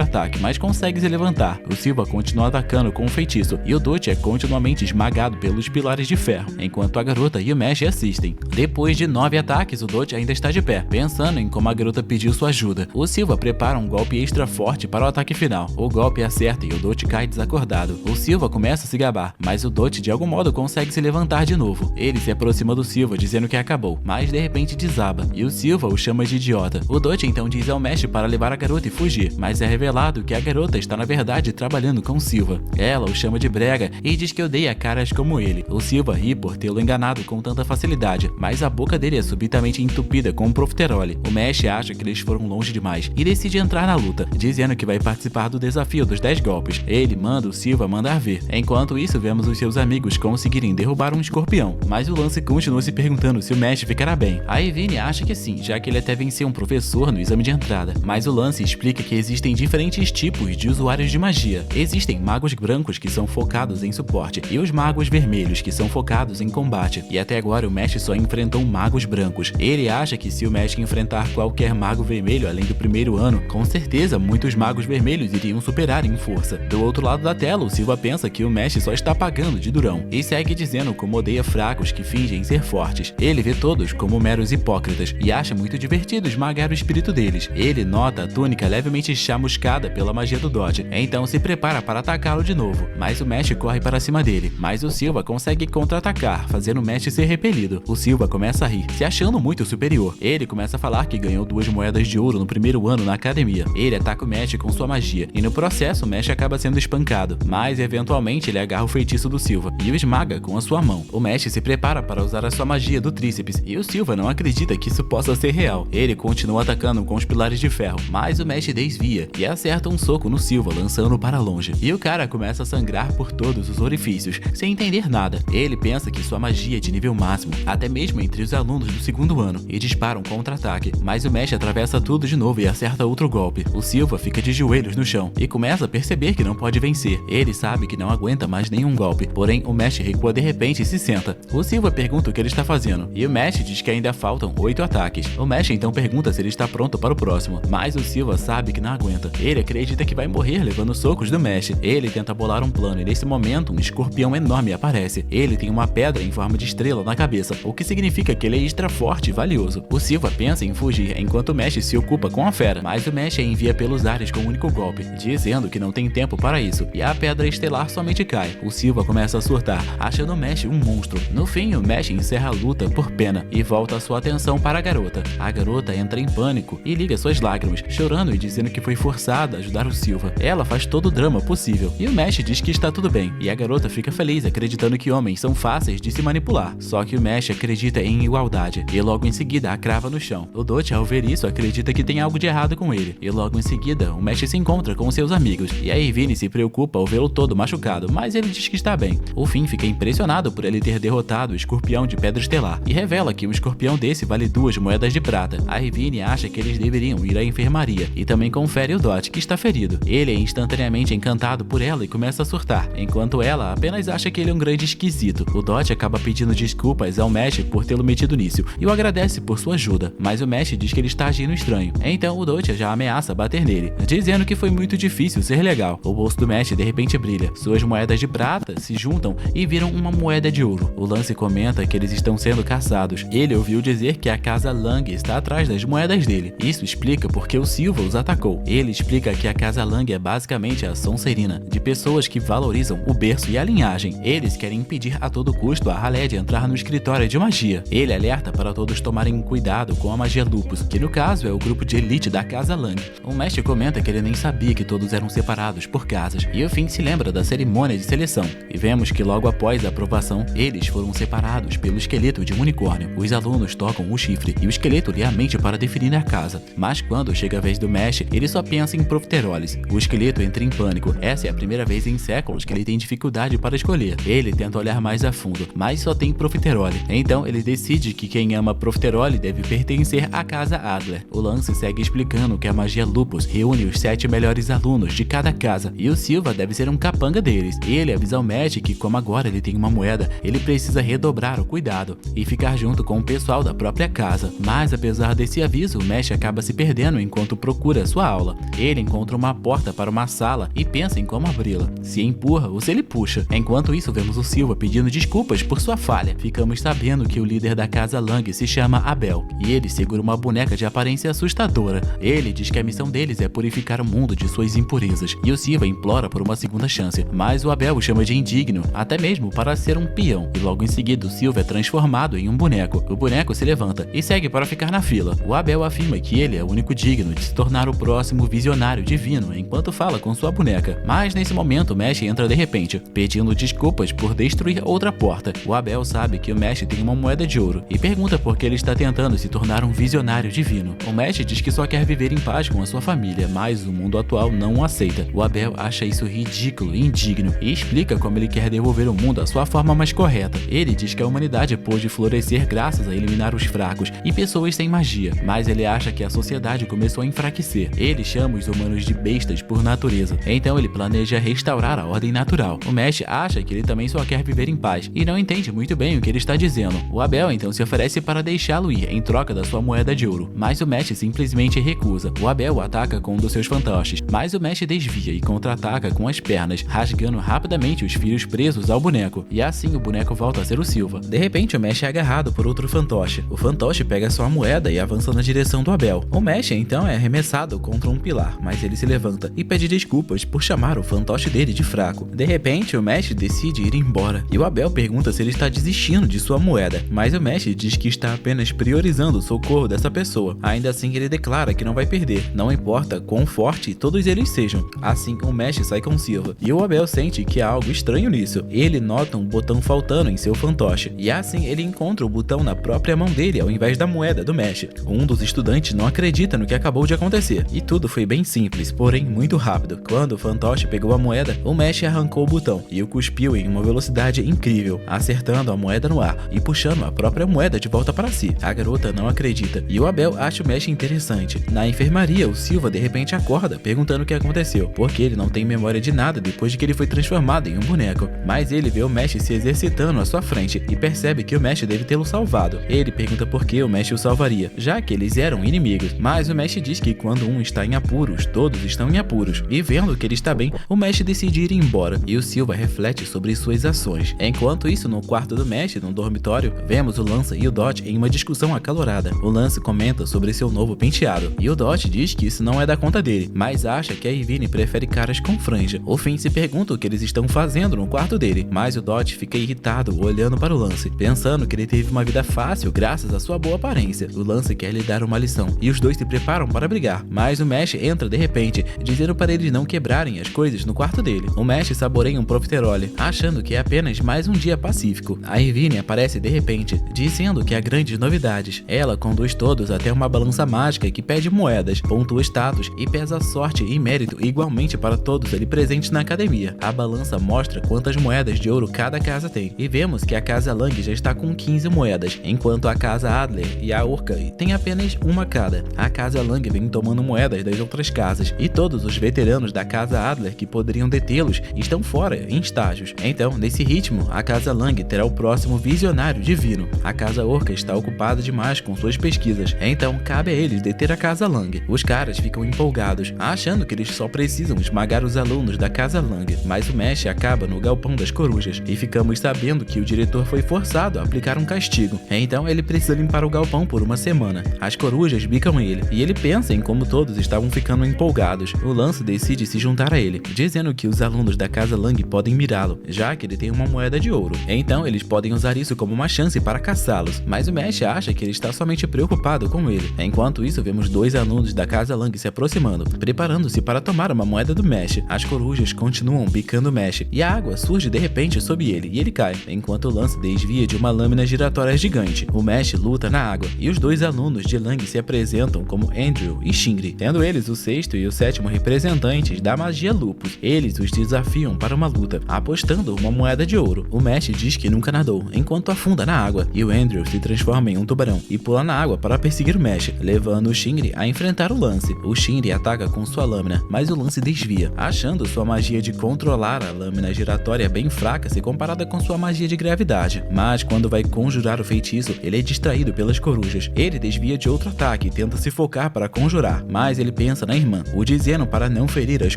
ataque, mas consegue se levantar. O Silva continua atacando com o feitiço e o Dodge é continuamente esmagado pelos pilares de ferro, enquanto a garota e o Mesh assistem. Depois de 9 ataques, o Dodge ainda está de pé, pensando em como a garota pediu sua ajuda. O Silva prepara um golpe extra forte para o ataque final. O golpe acerta e o Dodge cai desacordado. O Silva começa a se gabar, mas o Dodge de algum modo consegue se levantar de novo. Ele se aproxima do Silva dizendo que acabou, mas de repente desaba e o Silva o chama de idiota. O Dodge então diz ao Mesh para levar a garota e fugir, mas é revelado que a garota está na verdade trabalhando com o Silva. Ela o chama de brega e diz que odeia caras como ele. O Silva ri por tê-lo enganado com tanta facilidade, mas a boca dele é subitamente entupida com um profiterole. O Mesh acha que eles foram longe demais e decide entrar na luta, dizendo que vai participar do desafio dos 10 golpes. Ele manda o Silva mandar ver. Enquanto isso, vemos os seus amigos conseguirem derrubar um escorpião, mas o Lance continua se perguntando se o Mesh ficará bem. A Evine acha que sim, já que ele até venceu um professor no exame de entrada, mas o Lance explica que existem diferentes tipos de usuários de magia. Existem magos brancos que são focados em suporte e os magos vermelhos que são focados em combate, e até agora o Mesh só enfrentou magos brancos. Ele acha que se o Mesh enfrentar qualquer mago vermelho além do primeiro ano, com certeza muitos magos vermelhos iriam superar em força. Do outro lado da tela, o Silva pensa que o Mesh só está pagando de durão e segue dizendo como odeia fracos que fingem ser fortes. Ele vê todos como meros hipócritas e acha muito divertido esmagar o espírito deles. Ele nota a túnica levemente chamuscada pela magia do Dodge, então se prepara para atacá-lo de novo, mas o Mesh corre para cima dele, mas o Silva consegue contra-atacar, fazendo o Mesh ser repelido. O Silva começa a rir, se achando muito superior. Ele começa a falar que ganhou 2 moedas de ouro no primeiro ano na academia. Ele ataca o Mesh com sua magia e no processo o Mesh acaba sendo espancado, mas eventualmente ele agarra o feitiço do Silva e o esmaga com a sua mão. O Mesh se prepara para usar a sua magia do tríceps e o Silva não acredita que isso possa ser real. Ele continua atacando com os pilares de ferro, mas o Mesh desvia e acerta um soco no Silva, lançando-o para longe. E o cara começa a sangrar por todos os orifícios, sem entender nada. Ele pensa que sua magia é de nível máximo, até mesmo entre os alunos do segundo ano, e dispara um contra-ataque, mas o Mesh atravessa tudo de novo e acerta outro golpe. O Silva fica de joelhos no chão e começa a perceber que não pode vencer. Ele sabe que não aguenta mais nenhum golpe, porém o Mesh recua de repente e se senta. O Silva pergunta o que ele está fazendo, e o Mesh diz que ainda faltam 8 ataques. O Mesh então pergunta se ele está pronto para o próximo, mas o Silva sabe que não aguenta. Ele acredita que vai morrer levando socos do Mesh. Ele tenta bolar um plano e nesse momento um escorpião enorme aparece. Ele tem uma pedra em forma de estrela na cabeça, o que significa que ele é extra forte e valioso. O Silva pensa em fugir enquanto o Mesh se ocupa com a fera, mas o Mesh a envia pelos ares com um único golpe, dizendo que não tem tempo para isso, e a pedra estelar somente cai. O Silva começa a surtar, achando o Mesh um monstro. No fim, o Mesh encerra a luta por pena e volta sua atenção para a garota. A garota entra em pânico e liga suas lágrimas, chorando e dizendo que foi forçada a ajudar o Silva. Ela faz todo o drama possível, e o Mesh diz que está tudo bem, e a garota fica feliz acreditando que homens são fáceis de se manipular. Só que o Mesh acredita em igualdade, e logo em seguida a crava no chão. O Dodge, ao ver isso, acredita que tem algo de errado com ele, e logo em seguida o Mesh se encontra com seus amigos, e a Evine se preocupa ao vê-lo todo machucado, mas ele diz que está bem. O Finn fica impressionado por ele ter derrotado o escorpião de pedra estelar, e revela que um escorpião desse vale 2 moedas de prata. A Evine acha que eles deveriam ir à enfermaria, e também confere o Dodge, que está ferido. Ele é instantaneamente encantado por ela e começa a surtar, enquanto ela apenas acha que ele é um grande esquisito. O Dodge acaba pedindo desculpas ao Mesh por tê-lo metido nisso, e o agradece por sua ajuda, mas o Mesh diz que ele está agindo estranho. Então o Dodge já ameaça bater nele, dizendo que foi muito difícil ser legal. O bolso do Mesh de repente brilha, suas moedas de prata se juntam e viram uma moeda de ouro. O Lance comenta que eles estão sendo caçados. Ele ouviu dizer que a casa Lang está atrás das moedas dele. Isso explica porque o Silva os atacou. Ele explica que a casa Lang é basicamente a Sonserina, de pessoas que valorizam o berço e a linhagem. Eles querem impedir a todo custo a Ralé de entrar no escritório de magia. Ele alerta para todos tomarem cuidado com a magia Lupus, que no caso é o grupo de elite da casa Lang. O mestre comenta que ele nem sabia que todos eram separados por casas, e o Finn se lembra da cerimônia de seleção, e vemos que logo após a aprovação, eles foram separados pelo esqueleto de um unicórnio. Os alunos tocam o chifre, e o esqueleto lê a mente para definir a casa, mas quando chega a vez do Mesh, ele só pensa em profiteroles. O esqueleto entra em pânico. Essa é a primeira vez em séculos que ele tem dificuldade para escolher. Ele tenta olhar mais a fundo, mas só tem profiterole. Então ele decide que quem ama profiterole deve pertencer à casa Adler. O Lance segue explicando que a magia Lupus reúne os 7 melhores alunos de cada casa, e o Silva deve ser um capanga deles. Ele avisa ao Mesh que como agora ele tem uma moeda, ele precisa redobrar o cuidado e ficar junto com o pessoal da própria casa. Mas apesar desse aviso, o Mesh acaba se perdendo enquanto procura sua aula. Ele encontra uma porta para uma sala e pensa em como abri-la, se empurra ou se ele puxa. Enquanto isso, vemos o Silva pedindo desculpas por sua falha. Ficamos sabendo que o líder da casa Lang se chama Abel, e ele segura uma boneca de aparência assustadora. Ele diz que a missão deles é purificar o mundo de suas impurezas, e o Silva implora por uma segunda chance, mas o Abel o chama de indigno, até mesmo para ser um peão, e logo em seguida o Silva é transformado em um boneco. O boneco se levanta e segue para ficar na fila. O Abel afirma que ele é o único digno de se tornar o próximo visionário divino enquanto fala com sua boneca, mas nesse momento o Mesh entra de repente, pedindo desculpas por destruir outra porta. O Abel sabe que o Mesh tem uma moeda de ouro e pergunta por que ele está tentando se tornar um visionário divino. O Mesh diz que só quer viver em paz com a sua família, mas o mundo atual não o aceita. O Abel acha isso ridículo e indigno e explica como ele quer devolver o mundo à sua forma mais correta. Ele diz que a humanidade pôde florescer graças a eliminar os fracos e pessoas sem magia, mas ele acha que a sociedade começou a enfraquecer. Ele chama os humanos de bestas por natureza, então ele planeja restaurar a ordem natural. O Mesh acha que ele também só quer viver em paz e não entende muito bem o que ele está dizendo. O Abel então se oferece para deixá-lo ir em troca da sua moeda de ouro, mas o Mesh simplesmente recusa. O Abel o ataca com um dos seus fantoches, mas o Mesh desvia e contra-ataca com as pernas, rasgando rapidamente os fios presos ao boneco, e assim o boneco volta a ser o Silva. De repente o Mesh é agarrado por outro fantoche. O fantoche pega sua moeda e avança na direção do Abel. O Mesh então é arremessado contra um pilar, mas ele se levanta e pede desculpas por chamar o fantoche dele de fraco. De repente o Mesh decide ir embora, e o Abel pergunta se ele está desistindo de sua moeda, mas o Mesh diz que está apenas priorizando o socorro dessa pessoa. Ainda assim ele declara que não vai perder, não importa quão forte todos eles sejam. Assim o Mesh sai com Silva, e o Abel sente que há algo estranho nisso. Ele nota um botão faltando em seu fantoche, e assim ele encontra o botão na própria mão dele ao invés da moeda do Mesh. Um dos estudantes não acredita no que acabou de acontecer, e tudo foi bem simples, porém muito rápido. Quando o fantoche pegou a moeda, o Mesh arrancou o botão e o cuspiu em uma velocidade incrível, acertando a moeda no ar e puxando a própria moeda de volta para si. A garota não acredita, e o Abel acha o Mesh interessante. Na enfermaria, o Silva de repente acorda, perguntando o que aconteceu, porque ele não tem memória de nada depois de que ele foi transformado em um boneco. Mas ele vê o Mesh se exercitando à sua frente e percebe que o Mesh deve tê-lo salvado. Ele pergunta por que o Mesh o salvaria, já que eles eram inimigos, mas o Mesh diz que quando um está em apuros, todos estão em apuros, e vendo que ele está bem, o Mesh decide ir embora, e o Silva reflete sobre suas ações. Enquanto isso, no quarto do Mesh, no dormitório, vemos o Lance e o Dot em uma discussão acalorada. O Lance comenta sobre seu novo penteado, e o Dot diz que isso não é da conta dele, mas acha que a Irvine prefere caras com franja. O Finn se pergunta o que eles estão fazendo no quarto dele, mas o Dot fica irritado olhando para o Lance, pensando que ele teve uma vida fácil graças à sua boa aparência. O Lance quer lhe dar uma lição, e os dois se preparam para brigar, mas o Mesh entra de repente, dizendo para eles não quebrarem as coisas no quarto dele. O Mesh saboreia um profiterole, achando que é apenas mais um dia pacífico. A Irvine aparece de repente, dizendo que há grandes novidades. Ela conduz todos até uma balança mágica que pede moedas, pontua status e pesa sorte e mérito igualmente para todos ali presentes na academia. A balança mostra quantas moedas de ouro cada casa tem, e vemos que a casa Lang já está com 15 moedas, enquanto a casa Adler e a Orca tem apenas uma cada. A casa Lang vem tomando moedas das outras casas, e todos os veteranos da casa Adler que poderiam detê-los estão fora em estágios. Então, nesse ritmo, a casa Lang terá o próximo visionário divino. A casa Orca está ocupada demais com suas pesquisas, então cabe a eles deter a casa Lang. Os caras ficam empolgados, achando que eles só precisam esmagar os alunos da casa Lang, mas o Mesh acaba no galpão das corujas, e ficamos sabendo que o diretor foi forçado a aplicar um castigo, então ele precisa limpar o galpão por uma semana. As corujas bicam ele, e ele pensa em como todos estavam ficando empolgados. O Lance decide se juntar a ele, dizendo que os alunos da casa Lang podem mirá-lo, já que ele tem uma moeda de ouro, então eles podem usar isso como uma chance para caçá-los, mas o Mesh acha que ele está somente preocupado com ele. Enquanto isso, vemos dois alunos da casa Lang se aproximando, preparando-se para tomar uma moeda do Mesh. As corujas continuam bicando o Mesh, e a água surge de repente sob ele, e ele cai, enquanto o Lance desvia de uma lâmina giratória gigante. O Mesh luta na água, e os dois alunos de Lang se apresentam como Andrew e Shingri, sendo eles o sexto e o sétimo representantes da magia Lupus. Eles os desafiam para uma luta, apostando uma moeda de ouro. O Mesh diz que nunca nadou, enquanto afunda na água, e o Andrew se transforma em um tubarão e pula na água para perseguir o Mesh, levando o Shingri a enfrentar o Lance. O Shingri ataca com sua lâmina, mas o Lance desvia, achando sua magia de controlar a lâmina giratória bem fraca se comparada com sua magia de gravidade. Mas quando vai conjurar usar o feitiço, ele é distraído pelas corujas. Ele desvia de outro ataque e tenta se focar para conjurar, mas ele pensa na irmã, o dizendo para não ferir as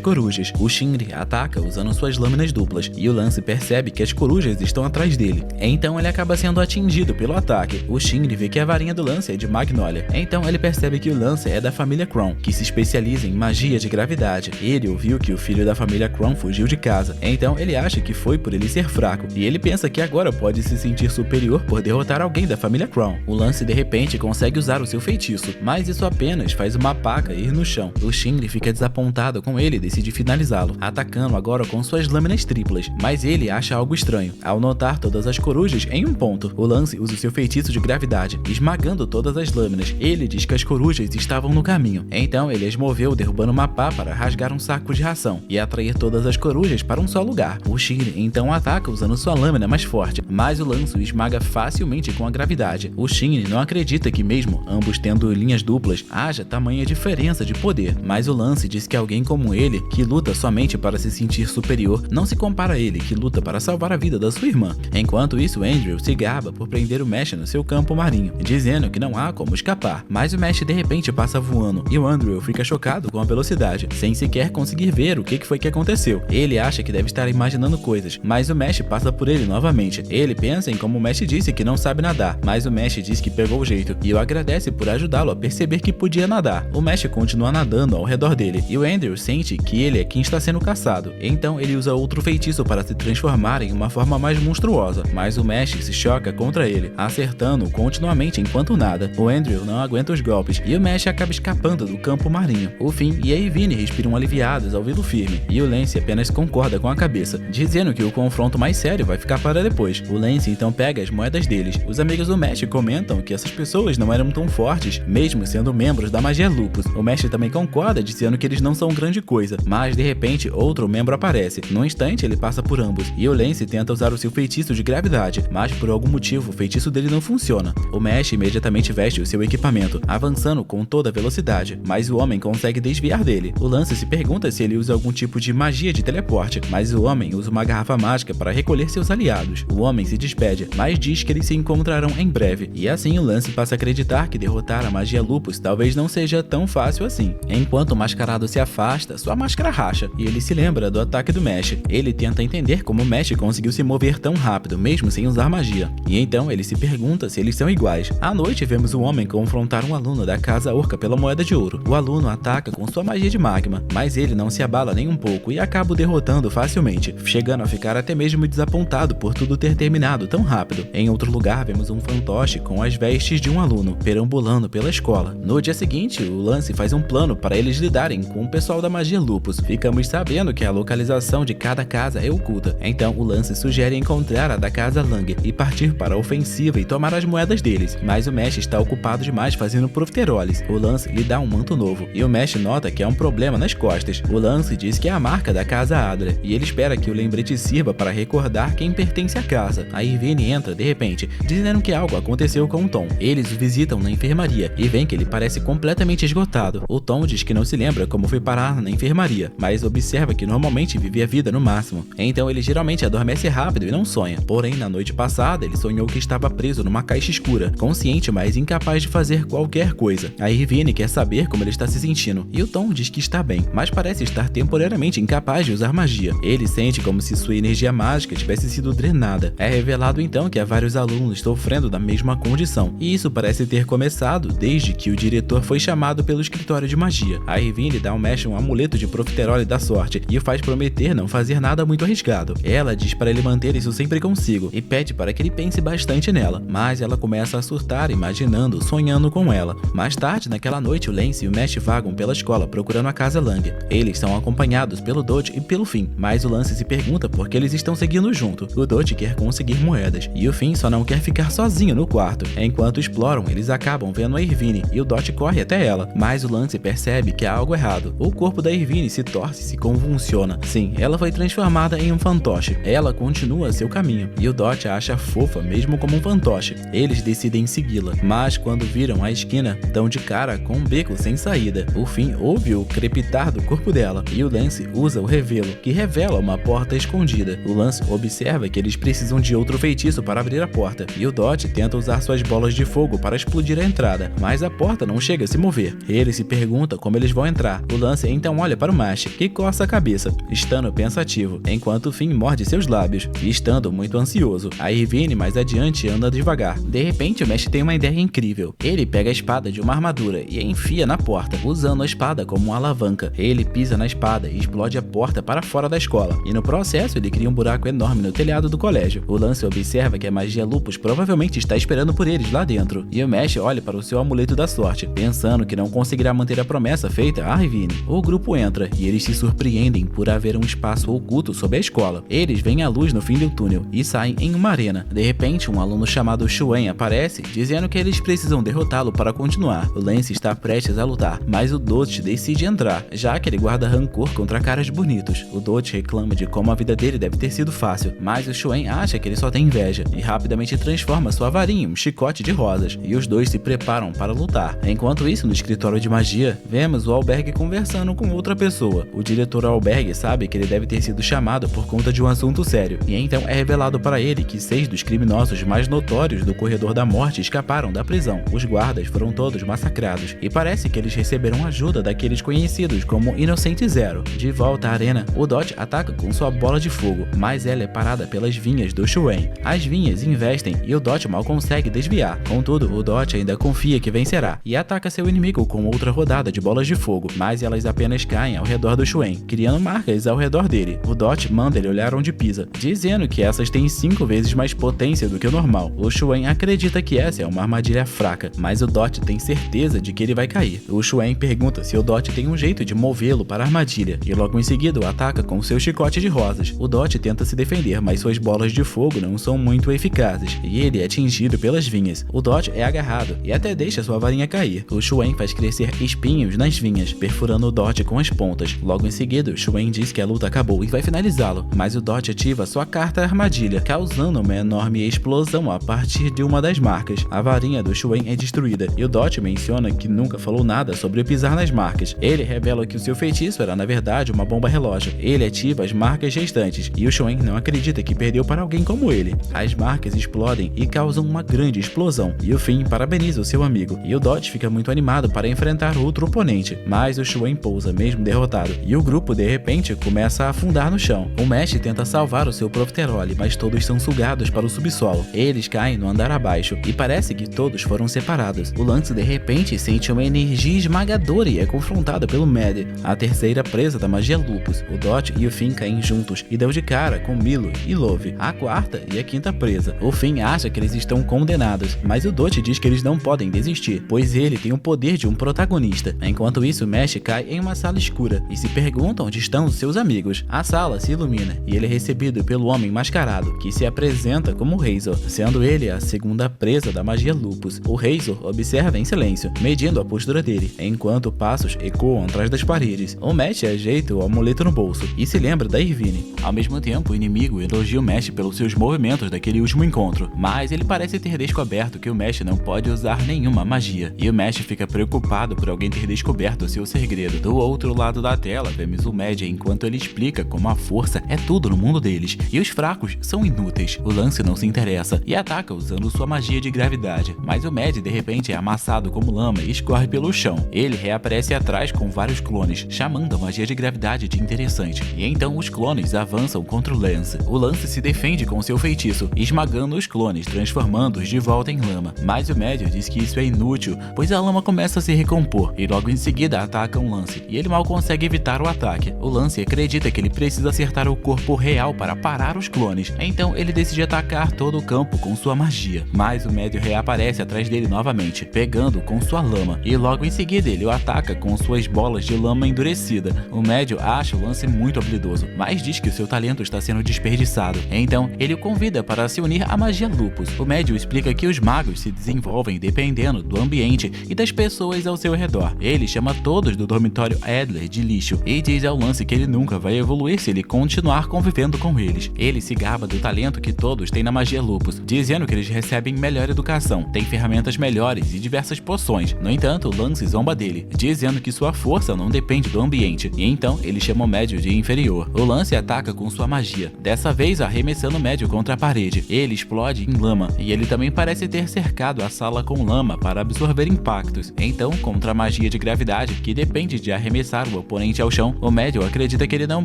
corujas. O Shinri ataca usando suas lâminas duplas e o Lance percebe que as corujas estão atrás dele. Então ele acaba sendo atingido pelo ataque. O Shinri vê que a varinha do Lance é de Magnolia. Então ele percebe que o Lance é da família Crown, que se especializa em magia de gravidade. Ele ouviu que o filho da família Crown fugiu de casa, então ele acha que foi por ele ser fraco, e ele pensa que agora pode se sentir superior por derrotar alguém da família Crown. O Lance de repente consegue usar o seu feitiço, mas isso apenas faz uma pá cair no chão. O Shinri fica desapontado com ele e decide finalizá-lo, atacando agora com suas lâminas triplas, mas ele acha algo estranho ao notar todas as corujas em um ponto. O Lance usa o seu feitiço de gravidade, esmagando todas as lâminas. Ele diz que as corujas estavam no caminho, então ele as moveu derrubando uma pá para rasgar um saco de ração e atrair todas as corujas para um só lugar. O Shinri então ataca usando sua lâmina mais forte, mas o Lance o esmaga facilmente com a gravidade. O Shinri não acredita que mesmo ambos tendo linhas duplas, haja tamanha diferença de poder, mas o Lance diz que alguém como ele, que luta somente para se sentir superior, não se compara a ele, que luta para salvar a vida da sua irmã. Enquanto isso, Andrew se gaba por prender o Mesh no seu campo marinho, dizendo que não há como escapar, mas o Mesh de repente passa voando e o Andrew fica chocado com a velocidade, sem sequer conseguir ver o que foi que aconteceu. Ele acha que deve estar imaginando coisas, mas o Mesh passa por ele novamente. Ele pensa em como o Mesh disse que não sabe nadar, mas o Mesh diz que pegou o jeito e o agradece por ajudá-lo a perceber que podia nadar. O Mesh continua nadando ao redor dele e o Andrew sente que ele é quem está sendo caçado. Então ele usa outro feitiço para se transformar em uma forma mais monstruosa, mas o Mesh se choca contra ele, acertando continuamente enquanto nada. O Andrew não aguenta os golpes e o Mesh acaba escapando do campo marinho. O Finn e a Irvine respiram aliviados ao vê-lo firme e o Lance apenas concorda com a cabeça, dizendo que o confronto mais sério vai ficar para depois. O Lance então pega as moedas deles. Os amigos do Mesh comentam que essas pessoas não eram tão fortes, mesmo sendo membros da magia Lupus. O Mesh também concorda, dizendo que eles não são grande coisa, mas de repente outro membro aparece. No instante ele passa por ambos e o Lance tenta usar o seu feitiço de gravidade, mas por algum motivo o feitiço dele não funciona. O Mesh imediatamente veste o seu equipamento, avançando com toda a velocidade, mas o homem consegue desviar dele. O Lance se pergunta se ele usa algum tipo de magia de teleporte, mas o homem usa uma garrafa mágica para recolher seus aliados. O homem se despede, mas diz que eles se encontrarão em breve, e assim o Lance passa a acreditar que derrotar a magia Lupus talvez não seja tão fácil assim. Enquanto o mascarado se afasta, sua máscara racha, e ele se lembra do ataque do Mesh. Ele tenta entender como o Mesh conseguiu se mover tão rápido, mesmo sem usar magia, e então ele se pergunta se eles são iguais. À noite vemos o homem confrontar um aluno da Casa Orca pela moeda de ouro. O aluno ataca com sua magia de magma, mas ele não se abala nem um pouco e acaba o derrotando facilmente, chegando a ficar até mesmo desapontado por tudo ter terminado tão rápido. Em outro lugar vemos um fantoche com as vestes de um aluno, perambulando pela escola. No dia seguinte, o Lance faz um plano para eles lidarem com o pessoal da magia Lupus. Ficamos sabendo que a localização de cada casa é oculta, então o Lance sugere encontrar a da Casa Lang e partir para a ofensiva e tomar as moedas deles, mas o Mesh está ocupado demais fazendo profiteroles. O Lance lhe dá um manto novo e o Mesh nota que há um problema nas costas. O Lance diz que é a marca da Casa Adria e ele espera que o lembrete sirva para recordar quem pertence à casa. A Irvine entra de repente, dizendo que algo aconteceu com o Tom. Eles o visitam na enfermaria e veem que ele parece completamente esgotado. O Tom diz que não se lembra como foi parar na enfermaria, mas observa que normalmente vive a vida no máximo. Então ele geralmente adormece rápido e não sonha. Porém, na noite passada, ele sonhou que estava preso numa caixa escura, consciente, mas incapaz de fazer qualquer coisa. A Irvine quer saber como ele está se sentindo, e o Tom diz que está bem, mas parece estar temporariamente incapaz de usar magia. Ele sente como se sua energia mágica tivesse sido drenada. É revelado então que há vários alunos sofrendo da mesma condição, e isso parece ter começado desde que o diretor foi chamado pelo escritório de magia. A Irvine dá ao Mesh um amuleto de profiterole da sorte e o faz prometer não fazer nada muito arriscado. Ela diz para ele manter isso sempre consigo e pede para que ele pense bastante nela, mas ela começa a surtar imaginando, sonhando com ela. Mais tarde, naquela noite, o Lance e o Mesh vagam pela escola procurando a Casa Lang. Eles são acompanhados pelo Dodge e pelo Finn, mas o Lance se pergunta por que eles estão seguindo junto. O Dodge quer conseguir moedas e o Finn só não quer ficar sozinho no quarto. Enquanto exploram, eles acabam vendo a Irvine e o Dodge corre até ela, mas o Lance percebe que há algo errado. O corpo da Irvine se torce e se convulsiona. Sim, ela foi transformada em um fantoche. Ela continua seu caminho e o Dodge a acha fofa mesmo como um fantoche. Eles decidem segui-la, mas quando viram a esquina, dão de cara com um beco sem saída. O Finn ouve o crepitar do corpo dela e o Lance usa o revelo, que revela uma porta escondida. O Lance observa que eles precisam de outro feitiço para abrir a porta porta e o Dot tenta usar suas bolas de fogo para explodir a entrada, mas a porta não chega a se mover. Ele se pergunta como eles vão entrar. O Lance então olha para o Mesh, que coça a cabeça, estando pensativo, enquanto o Finn morde seus lábios, e estando muito ansioso. A Irvine mais adiante anda devagar. De repente o Mesh tem uma ideia incrível. Ele pega a espada de uma armadura e a enfia na porta, usando a espada como uma alavanca. Ele pisa na espada e explode a porta para fora da escola, e no processo ele cria um buraco enorme no telhado do colégio. O Lance observa que a magia Lupus provavelmente está esperando por eles lá dentro, e o Mesh olha para o seu amuleto da sorte, pensando que não conseguirá manter a promessa feita a Irvine. O grupo entra e eles se surpreendem por haver um espaço oculto sob a escola. Eles veem a luz no fim do túnel e saem em uma arena. De repente, um aluno chamado Xuan aparece, dizendo que eles precisam derrotá-lo para continuar. O Lance está prestes a lutar, mas o Dot decide entrar, já que ele guarda rancor contra caras bonitos. O Dot reclama de como a vida dele deve ter sido fácil, mas o Xuan acha que ele só tem inveja e rapidamente transforma sua varinha em um chicote de rosas, e os dois se preparam para lutar. Enquanto isso, no escritório de magia, vemos o Albergue conversando com outra pessoa. O diretor Albergue sabe que ele deve ter sido chamado por conta de um assunto sério, e então é revelado para ele que 6 dos criminosos mais notórios do Corredor da Morte escaparam da prisão. Os guardas foram todos massacrados, e parece que eles receberam ajuda daqueles conhecidos como Inocente Zero. De volta à arena, o Dot ataca com sua bola de fogo, mas ela é parada pelas vinhas do Xuan. As vinhas investem e o Dot mal consegue desviar. Contudo, o Dot ainda confia que vencerá e ataca seu inimigo com outra rodada de bolas de fogo, mas elas apenas caem ao redor do Xuan, criando marcas ao redor dele. O Dot manda ele olhar onde pisa, dizendo que essas têm 5 vezes mais potência do que o normal. O Xuan acredita que essa é uma armadilha fraca, mas o Dot tem certeza de que ele vai cair. O Xuan pergunta se o Dot tem um jeito de movê-lo para a armadilha, e logo em seguida o ataca com seu chicote de rosas. O Dot tenta se defender, mas suas bolas de fogo não são muito eficazes, e ele é atingido pelas vinhas. O Dot é agarrado e até deixa sua varinha cair. O Xuan faz crescer espinhos nas vinhas, perfurando o Dot com as pontas. Logo em seguida, o Xuan diz que a luta acabou e vai finalizá-lo, mas o Dot ativa sua carta armadilha, causando uma enorme explosão a partir de uma das marcas. A varinha do Xuan é destruída, e o Dot menciona que nunca falou nada sobre pisar nas marcas. Ele revela que o seu feitiço era na verdade uma bomba relógio. Ele ativa as marcas restantes, e o Xuan não acredita que perdeu para alguém como ele. As marcas explodem e causam uma grande explosão, e o Finn parabeniza o seu amigo, e o Dot fica muito animado para enfrentar outro oponente, mas o Xuan pousa mesmo derrotado, e o grupo de repente começa a afundar no chão. O Mesh tenta salvar o seu profiterole, mas todos são sugados para o subsolo. Eles caem no andar abaixo, e parece que todos foram separados. O Lance de repente sente uma energia esmagadora e é confrontado pelo Mad, a terceira presa da magia Lupus. O Dot e o Finn caem juntos e dão de cara com Milo e Love, a quarta e a quinta presa. O Finn acha que eles estão condenados, mas o Dot diz que eles não podem desistir, pois ele tem o poder de um protagonista. Enquanto isso, o Mesh cai em uma sala escura e se pergunta onde estão os seus amigos. A sala se ilumina e ele é recebido pelo homem mascarado, que se apresenta como Razor, sendo ele a segunda presa da magia Lupus. O Razor observa em silêncio, medindo a postura dele, enquanto passos ecoam atrás das paredes. O Mesh ajeita o amuleto no bolso e se lembra da Irvine. Ao mesmo tempo, o inimigo elogia o Mesh pelos seus movimentos daquele último encontro, mas ele parece ter descoberto que o Mesh não pode usar nenhuma magia, e o Mesh fica preocupado por alguém ter descoberto seu segredo. Do outro lado da tela, vemos o Mad enquanto ele explica como a força é tudo no mundo deles, e os fracos são inúteis. O Lance não se interessa e ataca usando sua magia de gravidade, mas o Mad de repente é amassado como lama e escorre pelo chão. Ele reaparece atrás com vários clones, chamando a magia de gravidade de interessante, e então os clones avançam contra o Lance. O Lance se defende com seu feitiço, esmagando os clones, transformando-os de volta em lama, mas o Mad diz que isso é inútil, pois a lama começa a se recompor, e logo em seguida atacam o Lance, e ele mal consegue evitar o ataque. O Lance acredita que ele precisa acertar o corpo real para parar os clones, então ele decide atacar todo o campo com sua magia, mas o Médio reaparece atrás dele novamente, pegando com sua lama, e logo em seguida ele o ataca com suas bolas de lama endurecida. O Médio acha o Lance muito habilidoso, mas diz que o seu talento está sendo desperdiçado, então ele o convida para se unir à magia Lupus. O Médio explica que os magos se desenvolvem dependendo do ambiente e das pessoas ao seu redor. Ele chama todos do dormitório Adler de lixo e diz ao Lance que ele nunca vai evoluir se ele continuar convivendo com eles. Ele se gaba do talento que todos têm na magia Lupus, dizendo que eles recebem melhor educação, têm ferramentas melhores e diversas poções. No entanto, o Lance zomba dele, dizendo que sua força não depende do ambiente, e então ele chama o Médio de inferior. O Lance ataca com sua magia, dessa vez arremessando o Médio contra a parede. Ele explode habilidade em lama, e ele também parece ter cercado a sala com lama para absorver impactos. Então, contra a magia de gravidade, que depende de arremessar o oponente ao chão, o médium acredita que ele não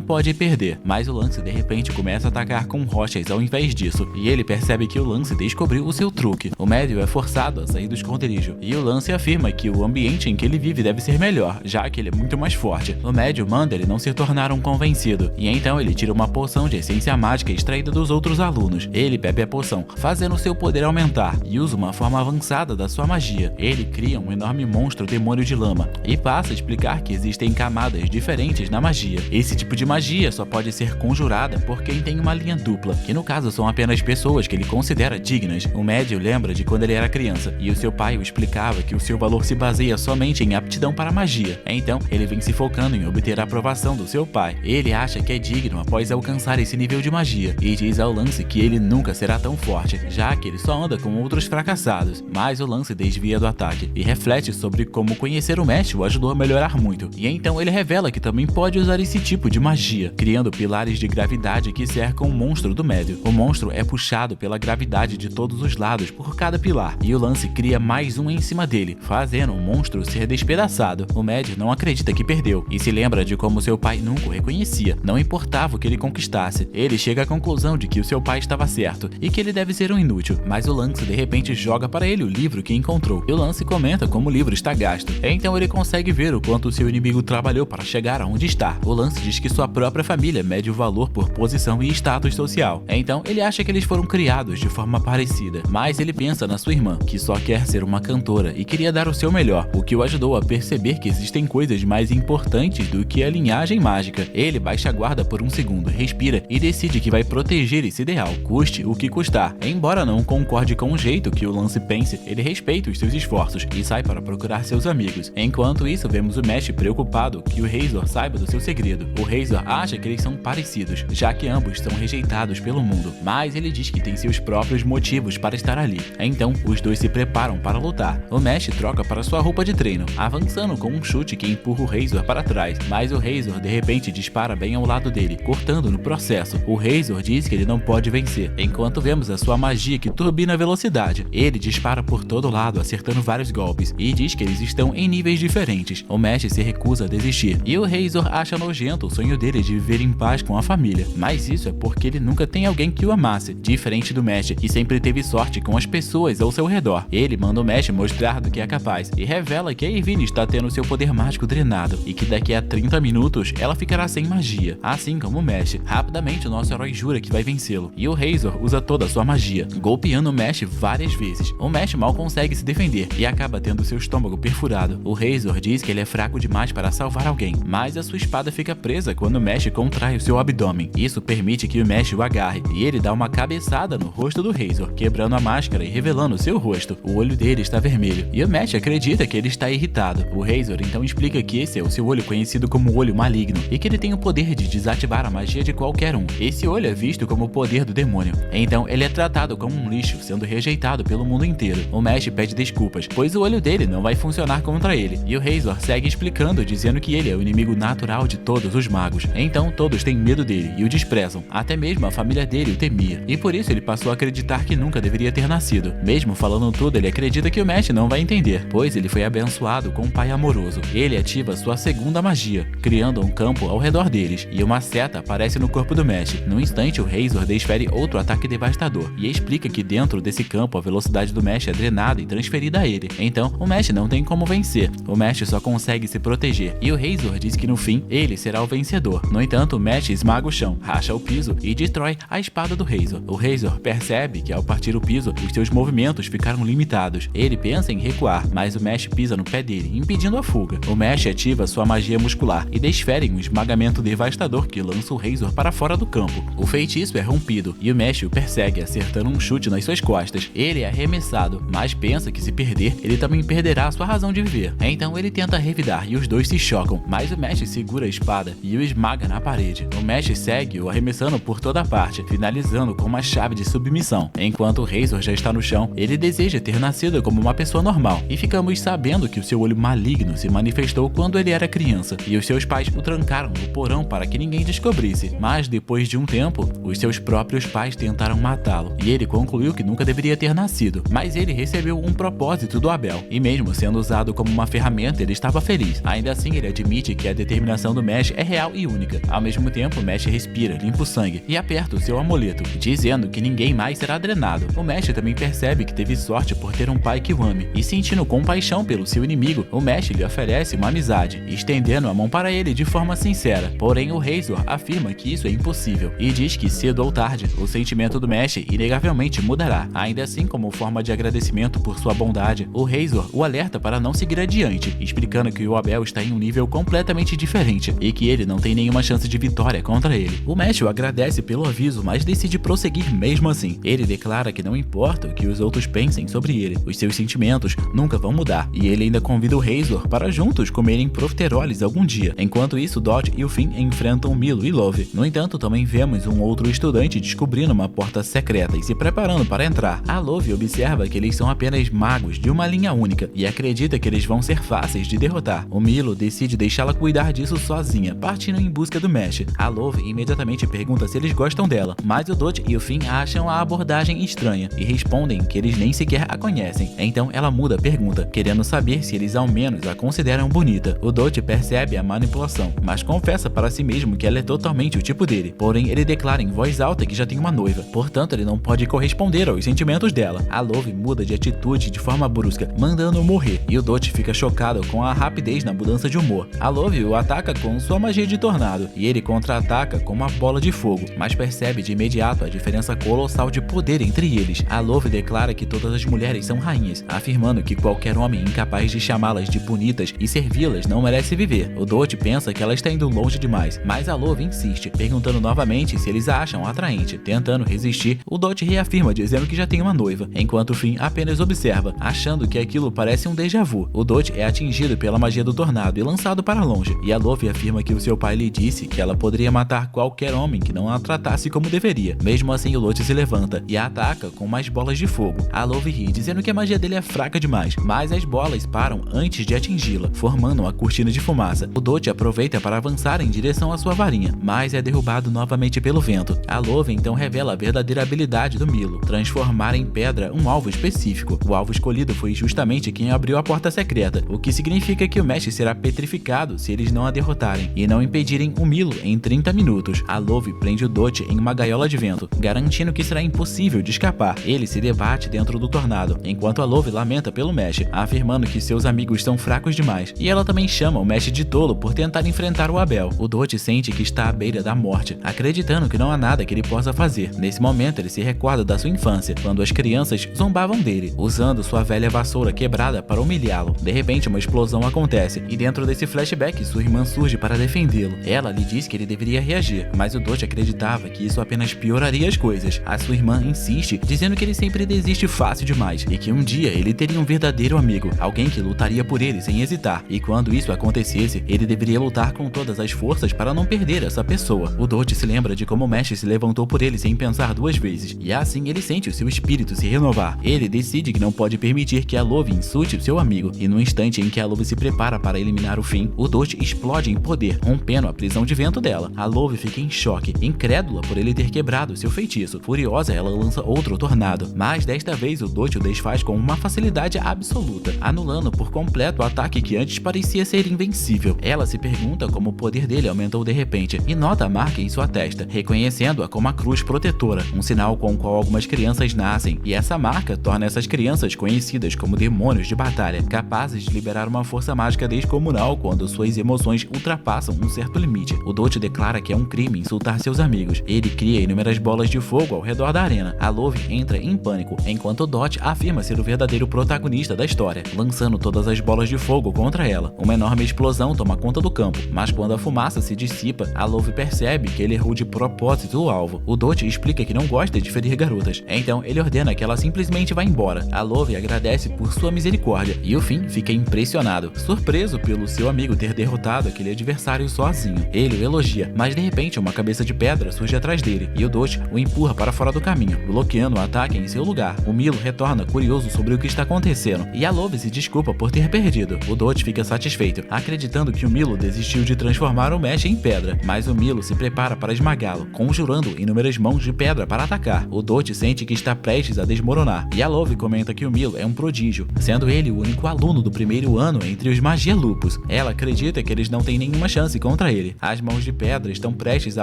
pode perder, mas o Lance de repente começa a atacar com rochas ao invés disso, e ele percebe que o Lance descobriu o seu truque. O médium é forçado a sair do esconderijo, e o Lance afirma que o ambiente em que ele vive deve ser melhor, já que ele é muito mais forte. O médium manda ele não se tornar um convencido, e então ele tira uma poção de essência mágica extraída dos outros alunos. Ele bebe a poção, fazendo seu poder aumentar, e usa uma forma avançada da sua magia. Ele cria um enorme monstro demônio de lama, e passa a explicar que existem camadas diferentes na magia. Esse tipo de magia só pode ser conjurada por quem tem uma linha dupla, que no caso são apenas pessoas que ele considera dignas. O médium lembra de quando ele era criança, e o seu pai o explicava que o seu valor se baseia somente em aptidão para magia. Então, ele vem se focando em obter a aprovação do seu pai. Ele acha que é digno após alcançar esse nível de magia, e diz ao Lance que ele nunca será tão forte, já que ele só anda com outros fracassados. Mas o Lance desvia do ataque, e reflete sobre como conhecer o mestre o ajudou a melhorar muito. E então ele revela que também pode usar esse tipo de magia, criando pilares de gravidade que cercam o monstro do médium. O monstro é puxado pela gravidade de todos os lados por cada pilar, e o Lance cria mais um em cima dele, fazendo o monstro ser despedaçado. O médium não acredita que perdeu, e se lembra de como seu pai nunca o reconhecia, não importava o que ele conquistasse. Ele chega à conclusão de que o seu pai estava certo, e que ele deve ser um inútil, mas o Lance de repente joga para ele o livro que encontrou, e o Lance comenta como o livro está gasto. Então ele consegue ver o quanto o seu inimigo trabalhou para chegar aonde está. O Lance diz que sua própria família mede o valor por posição e status social. Então ele acha que eles foram criados de forma parecida, mas ele pensa na sua irmã, que só quer ser uma cantora e queria dar o seu melhor, o que o ajudou a perceber que existem coisas mais importantes do que a linhagem mágica. Ele baixa a guarda por um segundo, respira e decide que vai proteger esse ideal, custe o que custar. Embora não concorde com o jeito que o Lance pense, ele respeita os seus esforços e sai para procurar seus amigos. Enquanto isso, vemos o mestre preocupado que o Razor saiba do seu segredo. O Razor acha que eles são parecidos, já que ambos são rejeitados pelo mundo, mas ele diz que tem seus próprios motivos para estar ali. Então, os dois se preparam para lutar. O mestre troca para sua roupa de treino, avançando com um chute que empurra o Razor para trás, mas o Razor de repente dispara bem ao lado dele, cortando no processo. O Razor diz que ele não pode vencer, enquanto vemos a sua magia que turbina a velocidade. Ele dispara por todo lado, acertando vários golpes, e diz que eles estão em níveis diferentes. O mestre se recusa a desistir, e o Razor acha nojento o sonho dele de viver em paz com a família, mas isso é porque ele nunca tem alguém que o amasse, diferente do mestre, que sempre teve sorte com as pessoas ao seu redor. Ele manda o mestre mostrar do que é capaz, e revela que a Irvine está tendo seu poder mágico drenado, e que daqui a 30 minutos ela ficará sem magia, assim como o mestre. Rapidamente o nosso herói jura que vai vencê-lo, e o Razor usa toda a sua magia, golpeando o mestre várias vezes. O mestre mal consegue se defender, e acaba tendo seu estômago perfurado. O Razor diz que ele é fraco demais para salvar alguém, mas a sua espada fica presa quando o mestre contrai o seu abdômen. Isso permite que o mestre o agarre, e ele dá uma cabeçada no rosto do Razor, quebrando a máscara e revelando seu rosto. O olho dele está vermelho, e o mestre acredita que ele está irritado. O Razor então explica que esse é o seu olho conhecido como olho maligno, e que ele tem o poder de desativar a magia de qualquer um. Esse olho é visto como o poder do demônio. Então ele é tratado como um lixo, sendo rejeitado pelo mundo inteiro. O mestre pede desculpas, pois o olho dele não vai funcionar contra ele, e o Razor segue explicando, dizendo que ele é o inimigo natural de todos os magos. Então todos têm medo dele e o desprezam, até mesmo a família dele o temia, e por isso ele passou a acreditar que nunca deveria ter nascido. Mesmo falando tudo, ele acredita que o mestre não vai entender, pois ele foi abençoado com um pai amoroso. Ele ativa sua segunda magia, criando um campo ao redor deles, e uma seta aparece no corpo do mestre. No instante, o Razor desfere outro ataque devastador, e explica que dentro desse campo a velocidade do mestre é drenada e transferida a ele. Então, o mestre não tem como vencer. O mestre só consegue se proteger, e o Razor diz que no fim, ele será o vencedor. No entanto, o mestre esmaga o chão, racha o piso e destrói a espada do Razor. O Razor percebe que ao partir o piso, os seus movimentos ficaram limitados. Ele pensa em recuar, mas o mestre pisa no pé dele, impedindo a fuga. O mestre ativa sua magia muscular e desfere um esmagamento devastador que lança o Razor para fora do campo. O feitiço é rompido, e o mestre o persegue, acertando um chute nas suas costas. Ele é arremessado, mas pensa que se perder, ele também perderá a sua razão de viver. Então ele tenta revidar e os dois se chocam, mas o mestre segura a espada e o esmaga na parede. O mestre segue-o arremessando por toda parte, finalizando com uma chave de submissão. Enquanto o Razor já está no chão, ele deseja ter nascido como uma pessoa normal, e ficamos sabendo que o seu olho maligno se manifestou quando ele era criança, e os seus pais o trancaram no porão para que ninguém descobrisse. Mas depois de um tempo, os seus próprios pais tentaram matá-lo, Milo, e ele concluiu que nunca deveria ter nascido, mas ele recebeu um propósito do Abel, e mesmo sendo usado como uma ferramenta, ele estava feliz. Ainda assim, ele admite que a determinação do Mesh é real e única. Ao mesmo tempo, o Mesh respira, limpa o sangue e aperta o seu amuleto, dizendo que ninguém mais será drenado. O Mesh também percebe que teve sorte por ter um pai que o ame, e sentindo compaixão pelo seu inimigo, o Mesh lhe oferece uma amizade, estendendo a mão para ele de forma sincera. Porém, o Razor afirma que isso é impossível, e diz que cedo ou tarde, o sentimento do Mesh inegavelmente mudará. Ainda assim, como forma de agradecimento por sua bondade, o Razor o alerta para não seguir adiante, explicando que o Abel está em um nível completamente diferente, e que ele não tem nenhuma chance de vitória contra ele. O Mesh o agradece pelo aviso, mas decide prosseguir mesmo assim. Ele declara que não importa o que os outros pensem sobre ele, os seus sentimentos nunca vão mudar, e ele ainda convida o Razor para juntos comerem profiteroles algum dia. Enquanto isso, Dodge e o Finn enfrentam Milo e Love. No entanto, também vemos um outro estudante descobrindo uma porta secreta e se preparando para entrar. A Love observa que eles são apenas magos de uma linha única e acredita que eles vão ser fáceis de derrotar. O Milo decide deixá-la cuidar disso sozinha, partindo em busca do Mesh. A Love imediatamente pergunta se eles gostam dela, mas o Dodge e o Finn acham a abordagem estranha e respondem que eles nem sequer a conhecem. Então ela muda a pergunta, querendo saber se eles ao menos a consideram bonita. O Dodge percebe a manipulação, mas confessa para si mesmo que ela é totalmente o tipo dele. Porém, ele declara em voz alta que já tem uma noiva, portanto ele não pode corresponder aos sentimentos dela. A Love muda de atitude de forma brusca, mandando-o morrer, e o Dodge fica chocado com a rapidez na mudança de humor. A Love o ataca com sua magia de tornado, e ele contra-ataca com uma bola de fogo, mas percebe de imediato a diferença colossal de poder entre eles. A Love declara que todas as mulheres são rainhas, afirmando que qualquer homem incapaz de chamá-las de bonitas e servi-las não merece viver. O Dodge pensa que ela está indo longe demais, mas a Love insiste, perguntando novamente se eles a acham atraente. Tentando resistir, o Dodge reafirma dizendo que já tem uma noiva, enquanto o Finn apenas observa, achando que aquilo parece um déjà vu. O Dodge é atingido pela magia do tornado e lançado para longe, e a Love afirma que o seu pai lhe disse que ela poderia matar qualquer homem que não a tratasse como deveria. Mesmo assim, o Dodge se levanta e a ataca com mais bolas de fogo. A Love ri, dizendo que a magia dele é fraca demais, mas as bolas param antes de atingi-la, formando uma cortina de fumaça. O Dodge aproveita para avançar em direção à sua varinha, mas é derrubado novamente pelo vento. A Love então revela a verdadeira habilidade do Milo, transformar em pedra um alvo específico. O alvo escolhido foi justamente quem abriu a porta secreta, o que significa que o Mesh será petrificado se eles não a derrotarem e não impedirem o Milo em 30 minutos. A Love prende o Dodge em uma gaiola de vento, garantindo que será impossível de escapar. Ele se debate dentro do tornado, enquanto a Love lamenta pelo Mesh, afirmando que seus amigos são fracos demais, e ela também chama o Mesh de tolo por tentar enfrentar o Abel. O Dodge sente que está à beira da morte, acreditando que não há nada que ele possa fazer. Nesse momento, ele se recorda da sua infância, quando as crianças zombavam dele, usando sua velha vassoura quebrada para humilhá-lo. De repente, uma explosão acontece, e dentro desse flashback, sua irmã surge para defendê-lo. Ela lhe diz que ele deveria reagir, mas o Dodge acreditava que isso apenas pioraria as coisas. A sua irmã insiste, dizendo que ele sempre desiste fácil demais, e que um dia ele teria um verdadeiro amigo, alguém que lutaria por ele sem hesitar, e quando isso acontecesse, ele deveria lutar com todas as forças para não perder essa pessoa. O Dodge se lembra de como o Mesh se levantou por ele sem pensar duas vezes, e assim ele sente o seu espírito se renovar. Ele decide que não pode permitir que a Love insulte o seu amigo, e no instante em que a Love se prepara para eliminar o Finn, o Dodge explode em poder, rompendo a prisão de vento dela. A Love fica em choque, incrédula por ele ter quebrado seu feitiço. Furiosa, ela lança outro tornado, mas desta vez o Dodge o desfaz com uma facilidade absoluta, anulando por completo o ataque que antes parecia ser invencível. Ela se pergunta como o poder dele aumentou de repente, e nota a marca em sua testa, reconhecendo-a como a cruz protetora, um sinal com o qual algumas crianças nascem, e essa marca torna essas crianças conhecidas como demônios de batalha, capazes de liberar uma força mágica descomunal quando suas emoções ultrapassam um certo limite. O Dodge declara que é um crime insultar seus amigos. Ele cria inúmeras bolas de fogo ao redor da arena. A Love entra em pânico, enquanto o Dodge afirma ser o verdadeiro protagonista da história, lançando todas as bolas de fogo contra ela. Uma enorme explosão toma conta do campo, mas quando a fumaça se dissipa, a Love percebe que ele errou de propósito o alvo. O Dodge explica que não gosta de ferir garotas, então ele ordena que ela simplesmente vá embora. A Love agradece por sua misericórdia, e o Finn fica impressionado, surpreso pelo seu amigo ter derrotado aquele adversário sozinho. Ele o elogia, mas de repente uma cabeça de pedra surge atrás dele, e o Dodge o empurra para fora do caminho, bloqueando o ataque em seu lugar. O Milo retorna curioso sobre o que está acontecendo, e a Love se desculpa por ter perdido. O Dodge fica satisfeito, acreditando que o Milo desistiu de transformar o Mesh em pedra, mas o Milo se prepara para esmagá-lo, conjurando inúmeras mãos de pedra para atacar. lugar. O Dot sente que está prestes a desmoronar, e a Love comenta que o Milo é um prodígio, sendo ele o único aluno do primeiro ano entre os Magia Lupus. Ela acredita que eles não têm nenhuma chance contra ele. As mãos de pedra estão prestes a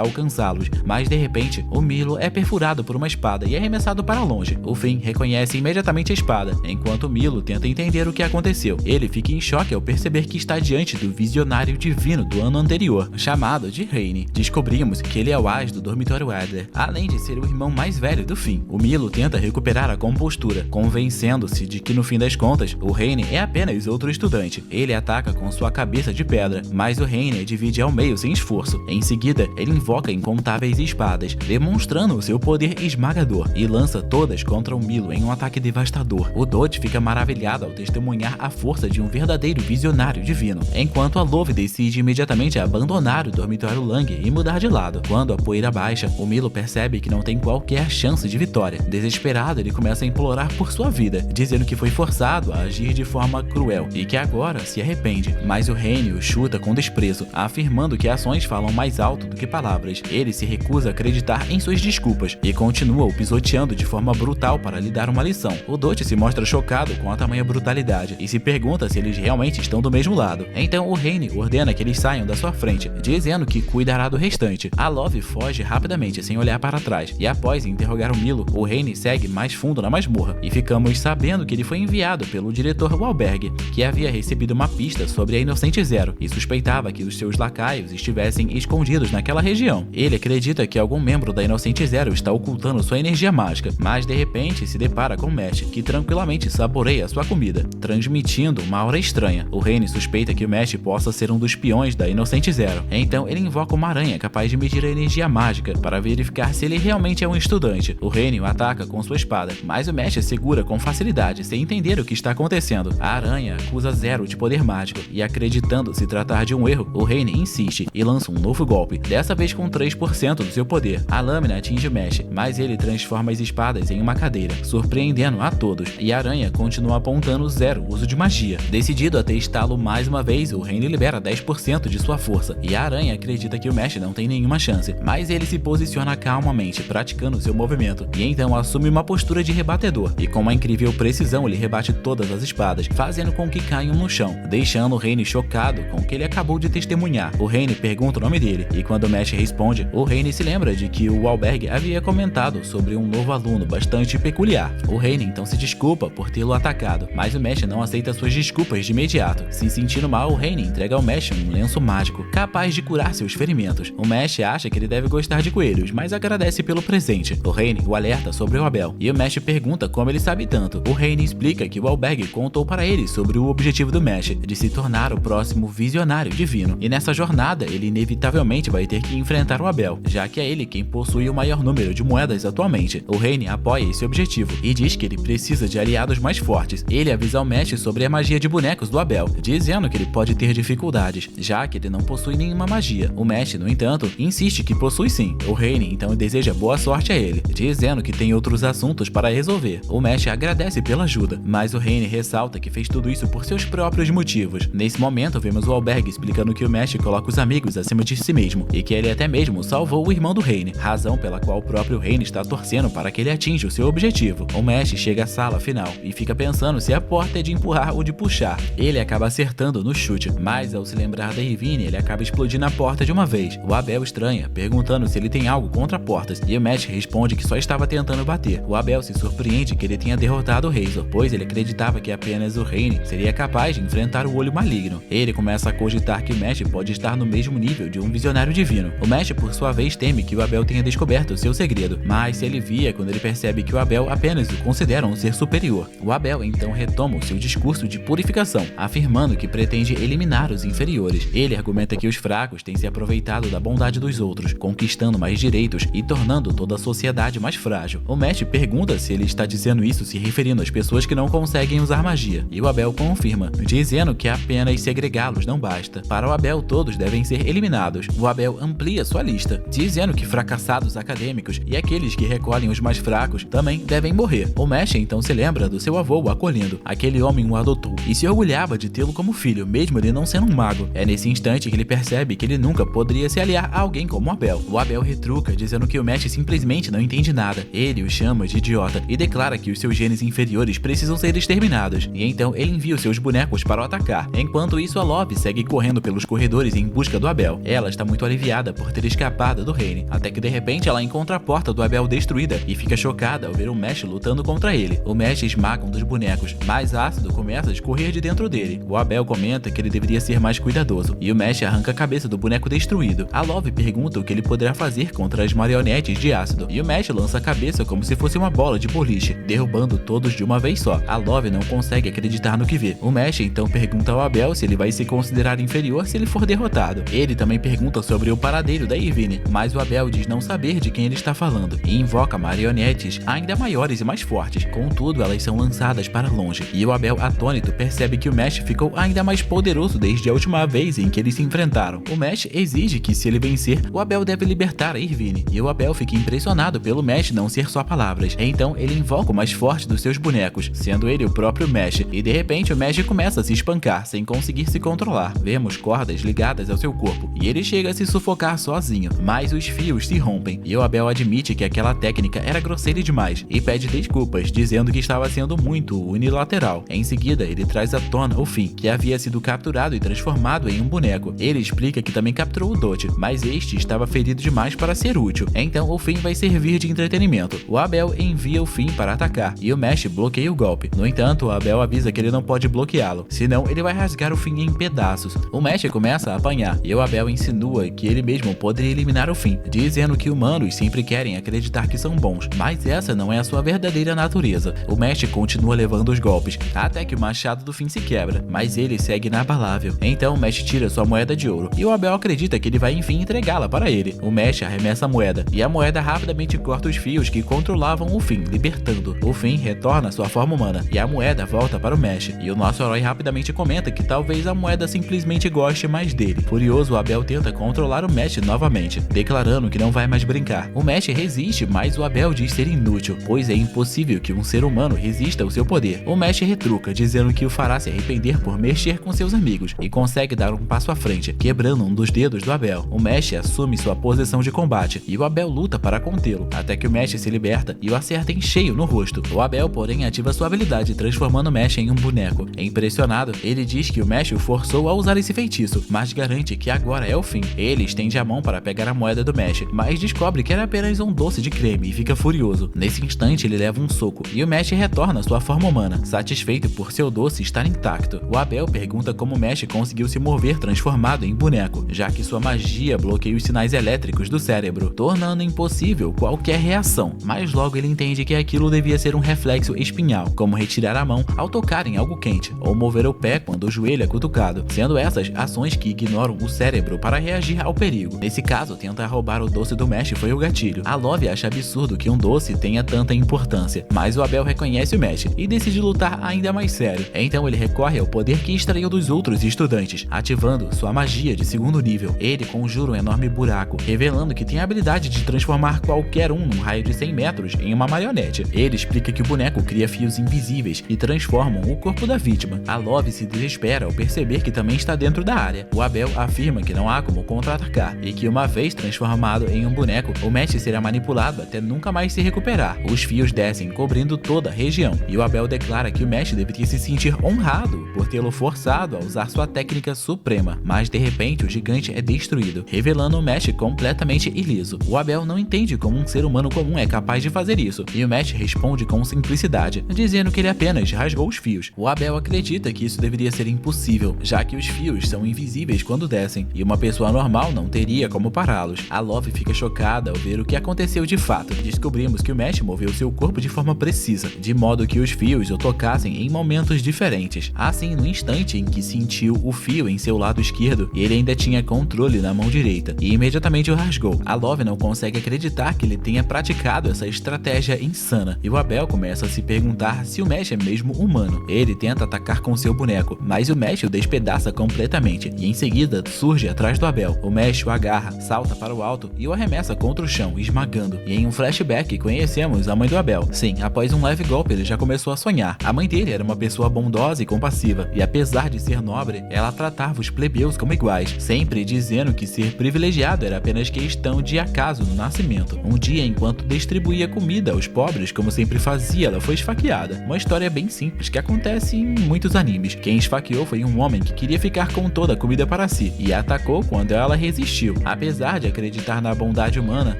alcançá-los, mas de repente, o Milo é perfurado por uma espada e arremessado para longe. O Finn reconhece imediatamente a espada, enquanto o Milo tenta entender o que aconteceu. Ele fica em choque ao perceber que está diante do visionário divino do ano anterior, chamado de Raine. Descobrimos que ele é o as do dormitório Adler, além de ser o irmão mais velho do Finn. O Milo tenta recuperar a compostura, convencendo-se de que no fim das contas, o Raine é apenas outro estudante. Ele ataca com sua cabeça de pedra, mas o Raine divide ao meio sem esforço. Em seguida, ele invoca incontáveis espadas, demonstrando o seu poder esmagador, e lança todas contra o Milo em um ataque devastador. O Dot fica maravilhado ao testemunhar a força de um verdadeiro visionário divino, enquanto a Love decide imediatamente abandonar o dormitório Lang e mudar de lado. Quando a poeira baixa, o Milo percebe que não tem qualquer chance de vitória. Desesperado, ele começa a implorar por sua vida, dizendo que foi forçado a agir de forma cruel e que agora se arrepende. Mas o Raine o chuta com desprezo, afirmando que ações falam mais alto do que palavras. Ele se recusa a acreditar em suas desculpas e continua o pisoteando de forma brutal para lhe dar uma lição. O Dot se mostra chocado com a tamanha brutalidade e se pergunta se eles realmente estão do mesmo lado. Então o Raine ordena que eles saiam da sua frente, dizendo que cuidará do restante. A Love foge rapidamente sem olhar para trás, e após interrogar o Milo, o Raine segue mais fundo na masmorra, e ficamos sabendo que ele foi enviado pelo diretor Wahlberg, que havia recebido uma pista sobre a Inocente Zero e suspeitava que os seus lacaios estivessem escondidos naquela região. Ele acredita que algum membro da Inocente Zero está ocultando sua energia mágica, mas de repente se depara com Mesh, que tranquilamente saboreia sua comida, transmitindo uma aura estranha. O Raine suspeita que o Mesh possa ser um dos peões da Inocente Zero, então ele invoca uma aranha capaz de medir a energia mágica para verificar se ele realmente é um estudante. O Raine o ataca com sua espada, mas o Mesh segura com facilidade, sem entender o que está acontecendo. A aranha acusa Zero de poder mágico, e acreditando se tratar de um erro, o Raine insiste e lança um novo golpe, dessa vez com 3% do seu poder. A lâmina atinge o Mesh, mas ele transforma as espadas em uma cadeira, surpreendendo a todos, e a aranha continua apontando Zero uso de magia. Decidido a testá-lo mais uma vez, o Raine libera 10% de sua força, e a aranha acredita que o Mesh não tem nenhuma chance, mas ele se posiciona calmamente, praticando seu movimento, e então assume uma postura de rebatedor, e com uma incrível precisão ele rebate todas as espadas, fazendo com que caiam no chão, deixando o Raine chocado com o que ele acabou de testemunhar. O Raine pergunta o nome dele, e quando o Mesh responde, o Raine se lembra de que o Wahlberg havia comentado sobre um novo aluno bastante peculiar. O Raine então se desculpa por tê-lo atacado, mas o Mesh não aceita suas desculpas de imediato. Se sentindo mal, o Raine entrega ao Mesh um lenço mágico, capaz de curar seus ferimentos. O Mesh acha que ele deve gostar de coelhos, mas agradece pelo presente. O Raine o alerta sobre o Abel, e o Mesh pergunta como ele sabe tanto. O Raine explica que o Wahlberg contou para ele sobre o objetivo do Mesh, de se tornar o próximo visionário divino, e nessa jornada ele inevitavelmente vai ter que enfrentar o Abel, já que é ele quem possui o maior número de moedas atualmente. O Raine apoia esse objetivo e diz que ele precisa de aliados mais fortes. Ele avisa o Mesh sobre a magia de bonecos do Abel, dizendo que ele pode ter dificuldades, já que ele não possui nenhuma magia. O Mesh, no entanto, insiste que possui sim. O Raine então deseja boa sorte a ele, dizendo que tem outros assuntos para resolver. O Mesh agradece pela ajuda, mas o Raine ressalta que fez tudo isso por seus próprios motivos. Nesse momento, vemos o Wahlberg explicando que o Mesh coloca os amigos acima de si mesmo, e que ele até mesmo salvou o irmão do Raine, razão pela qual o próprio Raine está torcendo para que ele atinja o seu objetivo. O Mesh chega à sala final e fica pensando se a porta é de empurrar ou de puxar. Ele acaba acertando no chute, mas ao se lembrar da Irvine, ele acaba explodindo a porta de uma vez. O Abel estranha, perguntando se ele tem algo contra portas, e o Mesh responde que só estava tentando bater. O Abel se surpreende que ele tenha derrotado o Razor, pois ele acreditava que apenas o Raine seria capaz de enfrentar o olho maligno. Ele começa a cogitar que o Mesh pode estar no mesmo nível de um visionário divino. O Mesh, por sua vez, teme que o Abel tenha descoberto o seu segredo, mas se alivia quando ele percebe que o Abel apenas o considera um ser superior. O Abel então retoma o seu discurso de purificação, afirmando que pretende eliminar os inferiores. Ele argumenta que os fracos têm se aproveitado da bondade dos outros, conquistando mais direitos e tornando toda a sociedade mais frágil. O Mesh pergunta se ele está dizendo isso se referindo às pessoas que não conseguem usar magia, e o Abel confirma, dizendo que apenas segregá-los não basta. Para o Abel, todos devem ser eliminados. O Abel amplia sua lista, dizendo que fracassados acadêmicos e aqueles que recolhem os mais fracos também devem morrer. O Mesh então se lembra do seu avô o acolhendo. Aquele homem o adotou e se orgulhava de tê-lo como filho, mesmo ele não sendo um mago. É nesse instante que ele percebe que ele nunca poderia se aliar a alguém como o Abel. O Abel retruca, dizendo que o Mesh simplesmente não entende nada. Ele o chama de idiota e declara que os seus genes inferiores precisam ser exterminados, e então ele envia os seus bonecos para o atacar. Enquanto isso, a Love segue correndo pelos corredores em busca do Abel. Ela está muito aliviada por ter escapado do Rayne, até que de repente ela encontra a porta do Abel destruída e fica chocada ao ver o Mesh lutando contra ele. O Mesh esmaga um dos bonecos, mas ácido começa a escorrer de dentro dele. O Abel comenta que ele deveria ser mais cuidadoso, e o Mesh arranca a cabeça do boneco destruído. A Love pergunta o que ele poderá fazer contra as marionetes de ácido, e o Mesh lança a cabeça como se fosse uma bola de boliche, derrubando todos de uma vez só. A Love não consegue acreditar no que vê. O Mesh então pergunta ao Abel se ele vai se considerar inferior se ele for derrotado. Ele também pergunta sobre o paradeiro da Irvine, mas o Abel diz não saber de quem ele está falando, e invoca marionetes ainda maiores e mais fortes. Contudo, elas são lançadas para longe, e o Abel, atônito, percebe que o Mesh ficou ainda mais poderoso desde a última vez em que eles se enfrentaram. O Mesh exige que, se ele vencer, o Abel deve libertar a Irvine, e o Abel fica impressionado pelo Mesh não ser só palavras. Então ele invoca o mais forte dos seus bonecos, sendo ele o próprio Mesh, e de repente o Mesh começa a se espancar sem conseguir se controlar. Vemos cordas ligadas ao seu corpo, e ele chega a se sufocar sozinho, mas os fios se rompem, e o Abel admite que aquela técnica era grosseira demais, e pede desculpas, dizendo que estava sendo muito unilateral. Em seguida, ele traz à tona o Finn, que havia sido capturado e transformado em um boneco. Ele explica que também capturou o Dot, mas este estava ferido demais para ser útil, então o Finn vai servir de entretenimento. O Abel envia o Finn para atacar, e o Mesh bloqueia o golpe. No entanto, o Abel avisa que ele não pode bloqueá-lo, senão ele vai rasgar o Finn em pedaços. O Mesh começa a apanhar, e o Abel insinua que ele mesmo poderia eliminar o Finn, dizendo que humanos sempre querem acreditar que são bons, mas essa não é a sua verdadeira natureza. O Mesh continua levando os golpes, até que o machado do Finn se quebra, mas ele segue inabalável. Então o Mesh tira sua moeda de ouro, e o Abel acredita que ele vai enfim entregá-la para ele. O Mesh arremessa a moeda, e a moeda rapidamente corta os fios que controlavam o Finn, libertando. O Finn retorna à sua forma humana, e a moeda volta para o Mesh, e o nosso herói rapidamente comenta que talvez a moeda simplesmente goste mais dele. Furioso, o Abel tenta controlar o Mesh novamente, declarando que não vai mais brincar. O Mesh resiste, mas o Abel diz ser inútil, pois é impossível que um ser humano resista ao seu poder. O Mesh retruca, dizendo que o fará se arrepender por mexer com seus amigos, e consegue dar um passo à frente, quebrando um dos dedos do Abel. O Mesh assume sua posição de combate, e o Abel luta para contê-lo, até que o Mesh se liberta e o acerta em cheio no rosto. O Abel, porém, ativa sua habilidade, transformando o Mesh em um boneco. Impressionado, ele diz que o Mesh o forçou a usar esse feitiço, mas garante que agora é o fim. Ele estende a mão para pegar a moeda do Mesh, mas descobre que era apenas um doce de creme e fica furioso. Nesse instante, ele leva um soco, e o Mesh retorna à sua forma humana, satisfeito por seu doce estar intacto. O Abel pergunta como o Mesh conseguiu se mover transformado em boneco, já que sua magia bloqueia os sinais elétricos do cérebro, tornando impossível qualquer reação. Mas logo ele entende que aquilo devia ser um reflexo espinhal, como retirar a mão ao tocar em algo quente, ou mover o pé quando o joelho é cutucado, sendo essas ações que ignoram o cérebro para reagir ao perigo. Nesse caso, tentar roubar o doce do Mesh foi o gatilho. A Love acha absurdo que um doce tenha tanta importância, mas o Abel reconhece o Mesh e decide lutar ainda mais sério. Então ele recorre ao poder que extraiu dos outros estudantes, ativando sua magia de segundo nível. Ele conjura um enorme buraco, revelando que tem a habilidade de transformar qualquer um num raio de 100 metros em uma marionete. Ele explica que o boneco cria fios invisíveis e transformam o corpo da vítima. A Love se desespera ao perceber que também está dentro da área. O Abel afirma que não há como contra-atacar, e que uma vez transformado em um boneco, o Mesh será manipulado até nunca mais se recuperar. Os fios descem, cobrindo toda a região, e o Abel declara que o Mesh deveria se sentir honrado por tê-lo forçado a usar sua técnica suprema, mas de repente o gigante é destruído, revelando o Mesh completamente iliso. O Abel não entende como um ser humano comum é capaz de fazer isso, e o Mesh responde com simplicidade, dizendo que ele apenas rasgou os fios. O Abel acredita que isso deveria ser impossível, já que os fios são invisíveis quando descem, e uma pessoa normal não teria como pará-los. A Love fica chocada ao ver o que aconteceu de fato. Descobrimos que o Mesh moveu seu corpo de forma precisa, de modo que os fios o tocassem em momentos diferentes. Assim, no instante em que sentiu o fio em seu lado esquerdo, ele ainda tinha controle na mão direita, e imediatamente o rasgou. A Love não consegue acreditar que ele tenha praticado essa estratégia insana, e o Abel começa a se perguntar se o Mesh é mesmo humano. Ele tenta atacar com seu boneco, mas o Mesh o despedaça completamente, e em seguida surge atrás do Abel. O Mesh o agarra, salta para o alto e o arremessa contra o chão, esmagando. E em um flashback conhecemos a mãe do Abel. Sim, após um leve golpe ele já começou a sonhar. A mãe dele era uma pessoa bondosa e compassiva, e apesar de ser nobre, ela tratava os plebeus como iguais, sempre dizendo que ser privilegiado era apenas questão de acaso no nascimento. Um dia dia, enquanto distribuía comida aos pobres como sempre fazia, ela foi esfaqueada. Uma história bem simples que acontece em muitos animes. Quem esfaqueou foi um homem que queria ficar com toda a comida para si e a atacou quando ela resistiu. Apesar de acreditar na bondade humana,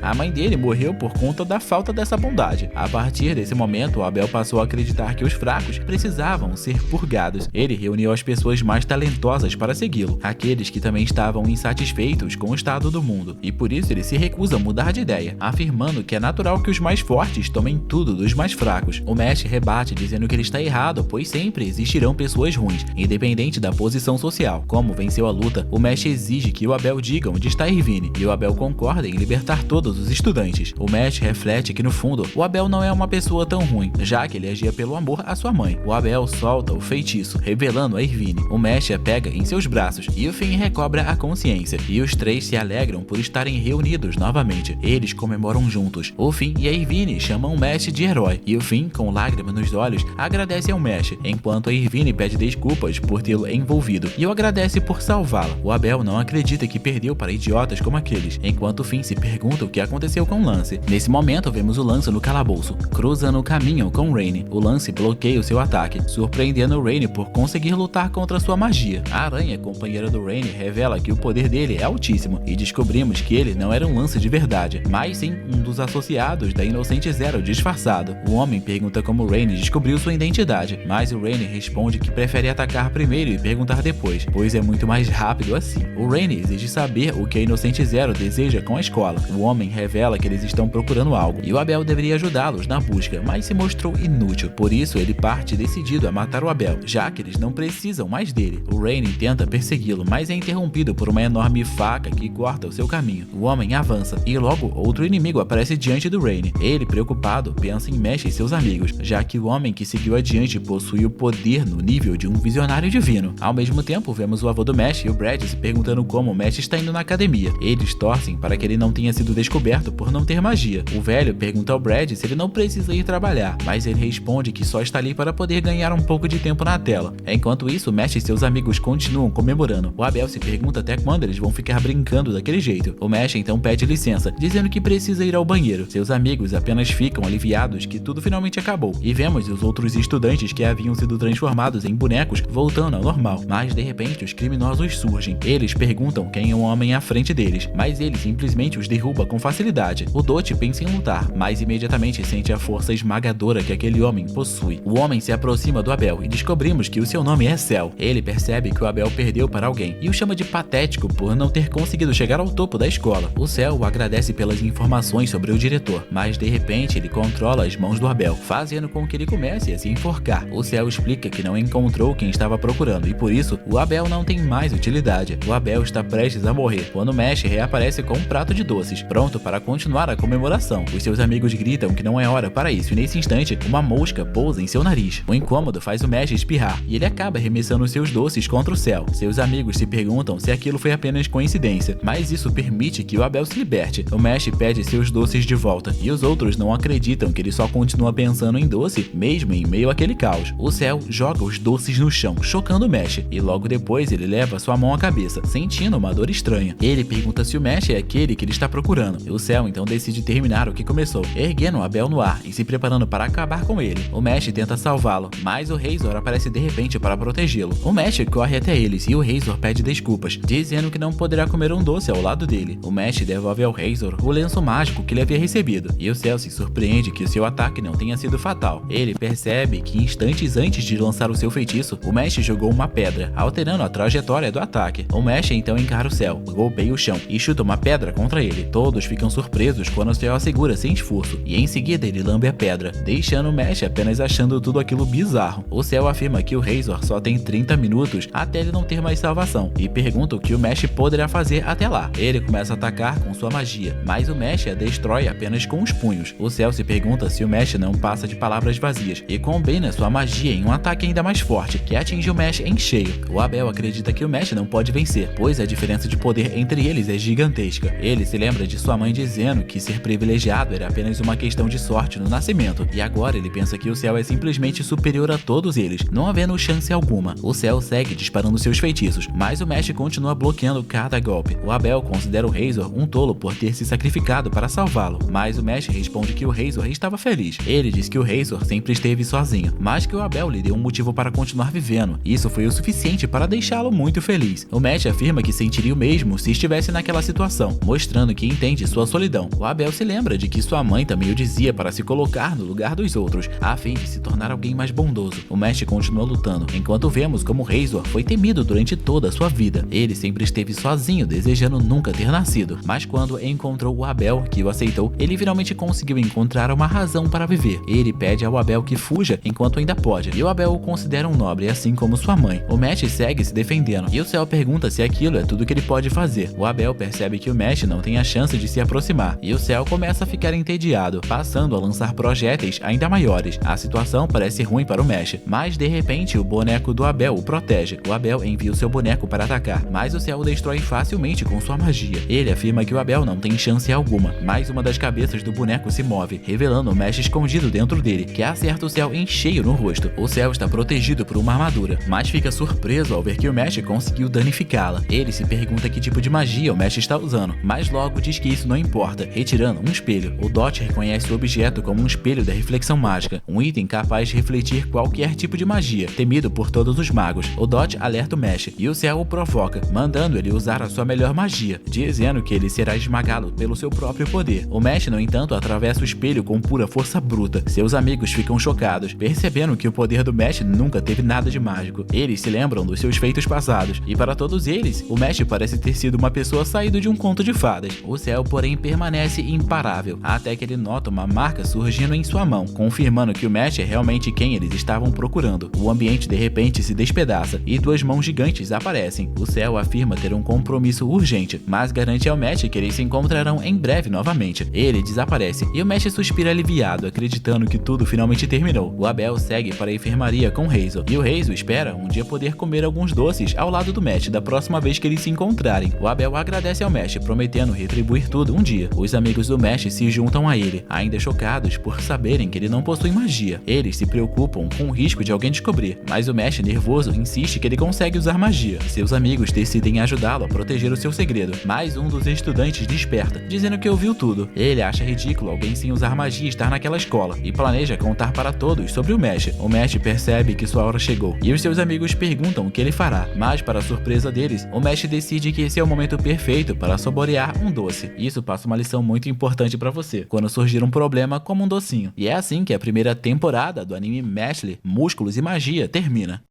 a mãe dele morreu por conta da falta dessa bondade. A partir desse momento, Abel passou a acreditar que os fracos precisavam ser purgados. Ele reuniu as pessoas mais talentosas para segui-lo, aqueles que também estavam insatisfeitos com o estado do mundo, e por isso ele se recusa a mudar de ideia, afirmando que é natural que os mais fortes tomem tudo dos mais fracos. O mestre rebate dizendo que ele está errado, pois sempre existirão pessoas ruins, independente da posição social. Como venceu a luta, o mestre exige que o Abel diga onde está Irvine, e o Abel concorda em libertar todos os estudantes. O mestre reflete que no fundo, o Abel não é uma pessoa tão ruim, já que ele agia pelo amor à sua mãe. O Abel solta o feitiço, revelando a Irvine. O mestre a pega em seus braços, e o Finn recobra a consciência, e os três se alegram por estarem reunidos novamente. Eles comemoram juntos. O Finn e a Irvine chamam o mestre de herói, e o Finn, com lágrimas nos olhos, agradece ao mestre, enquanto a Irvine pede desculpas por tê-lo envolvido, e o agradece por salvá-la. O Abel não acredita que perdeu para idiotas como aqueles, enquanto o Finn se pergunta o que aconteceu com Lance. Nesse momento, vemos o Lance no calabouço, cruzando o caminho com Raine. O Lance bloqueia o seu ataque, surpreendendo Raine por conseguir lutar contra sua magia. A aranha, companheira do Raine, revela que o poder dele é altíssimo, e descobrimos que ele não era um Lance de verdade, mas sim um dos associados da Inocente Zero disfarçado. O homem pergunta como Raine descobriu sua identidade, mas o Raine responde que prefere atacar primeiro e perguntar depois, pois é muito mais rápido assim. O Raine exige saber o que a Inocente Zero deseja com a escola. O homem revela que eles estão procurando algo, e o Abel deveria ajudá-los na busca, mas se mostrou inútil. Por isso, ele parte decidido a matar o Abel, já que eles não precisam mais dele. O Raine tenta persegui-lo, mas é interrompido por uma enorme faca que corta o seu caminho. O homem avança, e logo outro inimigo aparece diante do Raine. Ele, preocupado, pensa em Mesh e seus amigos, já que o homem que seguiu adiante possui o poder no nível de um visionário divino. Ao mesmo tempo, vemos o avô do Mesh e o Brad se perguntando como o Mesh está indo na academia. Eles torcem para que ele não tenha sido descoberto por não ter magia. O velho pergunta ao Brad se ele não precisa ir trabalhar, mas ele responde que só está ali para poder ganhar um pouco de tempo na tela. Enquanto isso, Mesh e seus amigos continuam comemorando. O Abel se pergunta até quando eles vão ficar brincando daquele jeito. O Mesh então pede licença, dizendo que precisa ir ao banheiro. Seus amigos apenas ficam aliviados que tudo finalmente acabou, e vemos os outros estudantes que haviam sido transformados em bonecos voltando ao normal. Mas de repente os criminosos surgem. Eles perguntam quem é o homem à frente deles, mas ele simplesmente os derruba com facilidade. O Dot pensa em lutar, mas imediatamente sente a força esmagadora que aquele homem possui. O homem se aproxima do Abel e descobrimos que o seu nome é Cell. Ele percebe que o Abel perdeu para alguém e o chama de patético por não ter conseguido chegar ao topo da escola. O Cell o agradece pelas informações sobre o diretor, mas de repente ele controla as mãos do Abel, fazendo com que ele comece a se enforcar. O Cell explica que não encontrou quem estava procurando e por isso o Abel não tem mais utilidade. O Abel está prestes a morrer quando Mesh reaparece com um prato de doces, pronto para continuar a comemoração. Os seus amigos gritam que não é hora para isso e nesse instante uma mosca pousa em seu nariz. O incômodo faz o Mesh espirrar e ele acaba arremessando seus doces contra o Cell. Seus amigos se perguntam se aquilo foi apenas coincidência, mas isso permite que o Abel se liberte. O Mesh pede seus doces de volta e os outros não acreditam que ele só continua pensando em doce, mesmo em meio àquele caos. O Cell joga os doces no chão, chocando o Mesh, e logo depois ele leva sua mão à cabeça, sentindo uma dor estranha. Ele pergunta se o Mesh é aquele que ele está procurando. O Cell então decide terminar o que começou, erguendo o Abel no ar e se preparando para acabar com ele. O Mesh tenta salvá-lo, mas o Razor aparece de repente para protegê-lo. O Mesh corre até eles e o Razor pede desculpas, dizendo que não poderá comer um doce ao lado dele. O Mesh devolve ao Razor o lenço mágico que ele havia recebido, e o Cell se surpreende que o seu ataque não tenha sido fatal. Ele percebe que instantes antes de lançar o seu feitiço, o Mesh jogou uma pedra, alterando a trajetória do ataque. O Mesh então encara o Cell, golpeia o chão e chuta uma pedra contra ele. Todos ficam surpresos quando o Cell a segura sem esforço, e em seguida ele lambe a pedra, deixando o Mesh apenas achando tudo aquilo bizarro. O Cell afirma que o Razor só tem 30 minutos até ele não ter mais salvação, e pergunta o que o Mesh poderá fazer até lá. Ele começa a atacar com sua magia, mas o Mesh a destrói apenas com os punhos. O Cell se pergunta se o Mesh não passa de palavras vazias, e combina sua magia em um ataque ainda mais forte, que atinge o Mesh em cheio. O Abel acredita que o Mesh não pode vencer, pois a diferença de poder entre eles é gigantesca. Ele se lembra de sua mãe dizendo que ser privilegiado era apenas uma questão de sorte no nascimento, e agora ele pensa que o Cell é simplesmente superior a todos eles, não havendo chance alguma. O Cell segue disparando seus feitiços, mas o Mesh continua bloqueando cada golpe. O Abel considera o Razor um tolo por ter se sacrificado para salvar salvá-lo, mas o Mesh responde que o Razor estava feliz. Ele diz que o Razor sempre esteve sozinho, mas que o Abel lhe deu um motivo para continuar vivendo. Isso foi o suficiente para deixá-lo muito feliz. O Mesh afirma que sentiria o mesmo se estivesse naquela situação, mostrando que entende sua solidão. O Abel se lembra de que sua mãe também o dizia para se colocar no lugar dos outros, a fim de se tornar alguém mais bondoso. O Mesh continua lutando, enquanto vemos como Razor foi temido durante toda a sua vida. Ele sempre esteve sozinho, desejando nunca ter nascido, mas quando encontrou o Abel, que o aceitou, ele finalmente conseguiu encontrar uma razão para viver. Ele pede ao Abel que fuja enquanto ainda pode, e o Abel o considera um nobre, assim como sua mãe. O Mesh segue se defendendo, e o Cell pergunta se aquilo é tudo que ele pode fazer. O Abel percebe que o Mesh não tem a chance de se aproximar, e o Cell começa a ficar entediado, passando a lançar projéteis ainda maiores. A situação parece ruim para o Mesh, mas de repente o boneco do Abel o protege. O Abel envia o seu boneco para atacar, mas o Cell o destrói facilmente com sua magia. Ele afirma que o Abel não tem chance alguma, mas uma das cabeças do boneco se move, revelando o Mesh escondido dentro dele, que acerta o Cell em cheio no rosto. O Cell está protegido por uma armadura, mas fica surpreso ao ver que o Mesh conseguiu danificá-la. Ele se pergunta que tipo de magia o Mesh está usando, mas logo diz que isso não importa, retirando um espelho. O Dot reconhece o objeto como um espelho da reflexão mágica, um item capaz de refletir qualquer tipo de magia, temido por todos os magos. O Dot alerta o Mesh, e o Cell o provoca, mandando ele usar a sua melhor magia, dizendo que ele será esmagado pelo seu próprio poder. O Mesh, no entanto, atravessa o espelho com pura força bruta. Seus amigos ficam chocados, percebendo que o poder do Mesh nunca teve nada de mágico. Eles se lembram dos seus feitos passados, e para todos eles, o Mesh parece ter sido uma pessoa saída de um conto de fadas. O Cell, porém, permanece imparável, até que ele nota uma marca surgindo em sua mão, confirmando que o Mesh é realmente quem eles estavam procurando. O ambiente de repente se despedaça, e duas mãos gigantes aparecem. O Cell afirma ter um compromisso urgente, mas garante ao Mesh que eles se encontrarão em breve novamente. Ele desaparece, e o Mesh suspira aliviado, acreditando que tudo finalmente terminou. O Abel segue para a enfermaria com o Razor, e o Razor espera um dia poder comer alguns doces ao lado do Mesh da próxima vez que eles se encontrarem. O Abel agradece ao Mesh, prometendo retribuir tudo um dia. Os amigos do Mesh se juntam a ele, ainda chocados por saberem que ele não possui magia. Eles se preocupam com o risco de alguém descobrir, mas o Mesh, nervoso, insiste que ele consegue usar magia. Seus amigos decidem ajudá-lo a proteger o seu segredo, mas um dos estudantes desperta, dizendo que ouviu tudo. Ele acha ridículo alguém sem usar magia estar naquela escola, e planeja contar para todos sobre o Mesh. O Mesh percebe que sua hora chegou, e os seus amigos perguntam o que ele fará, mas para a surpresa deles, o Mesh decide que esse é o momento perfeito para saborear um doce. Isso passa uma lição muito importante para você, quando surgir um problema como um docinho. E é assim que a primeira temporada do anime Meshly, Músculos e Magia termina.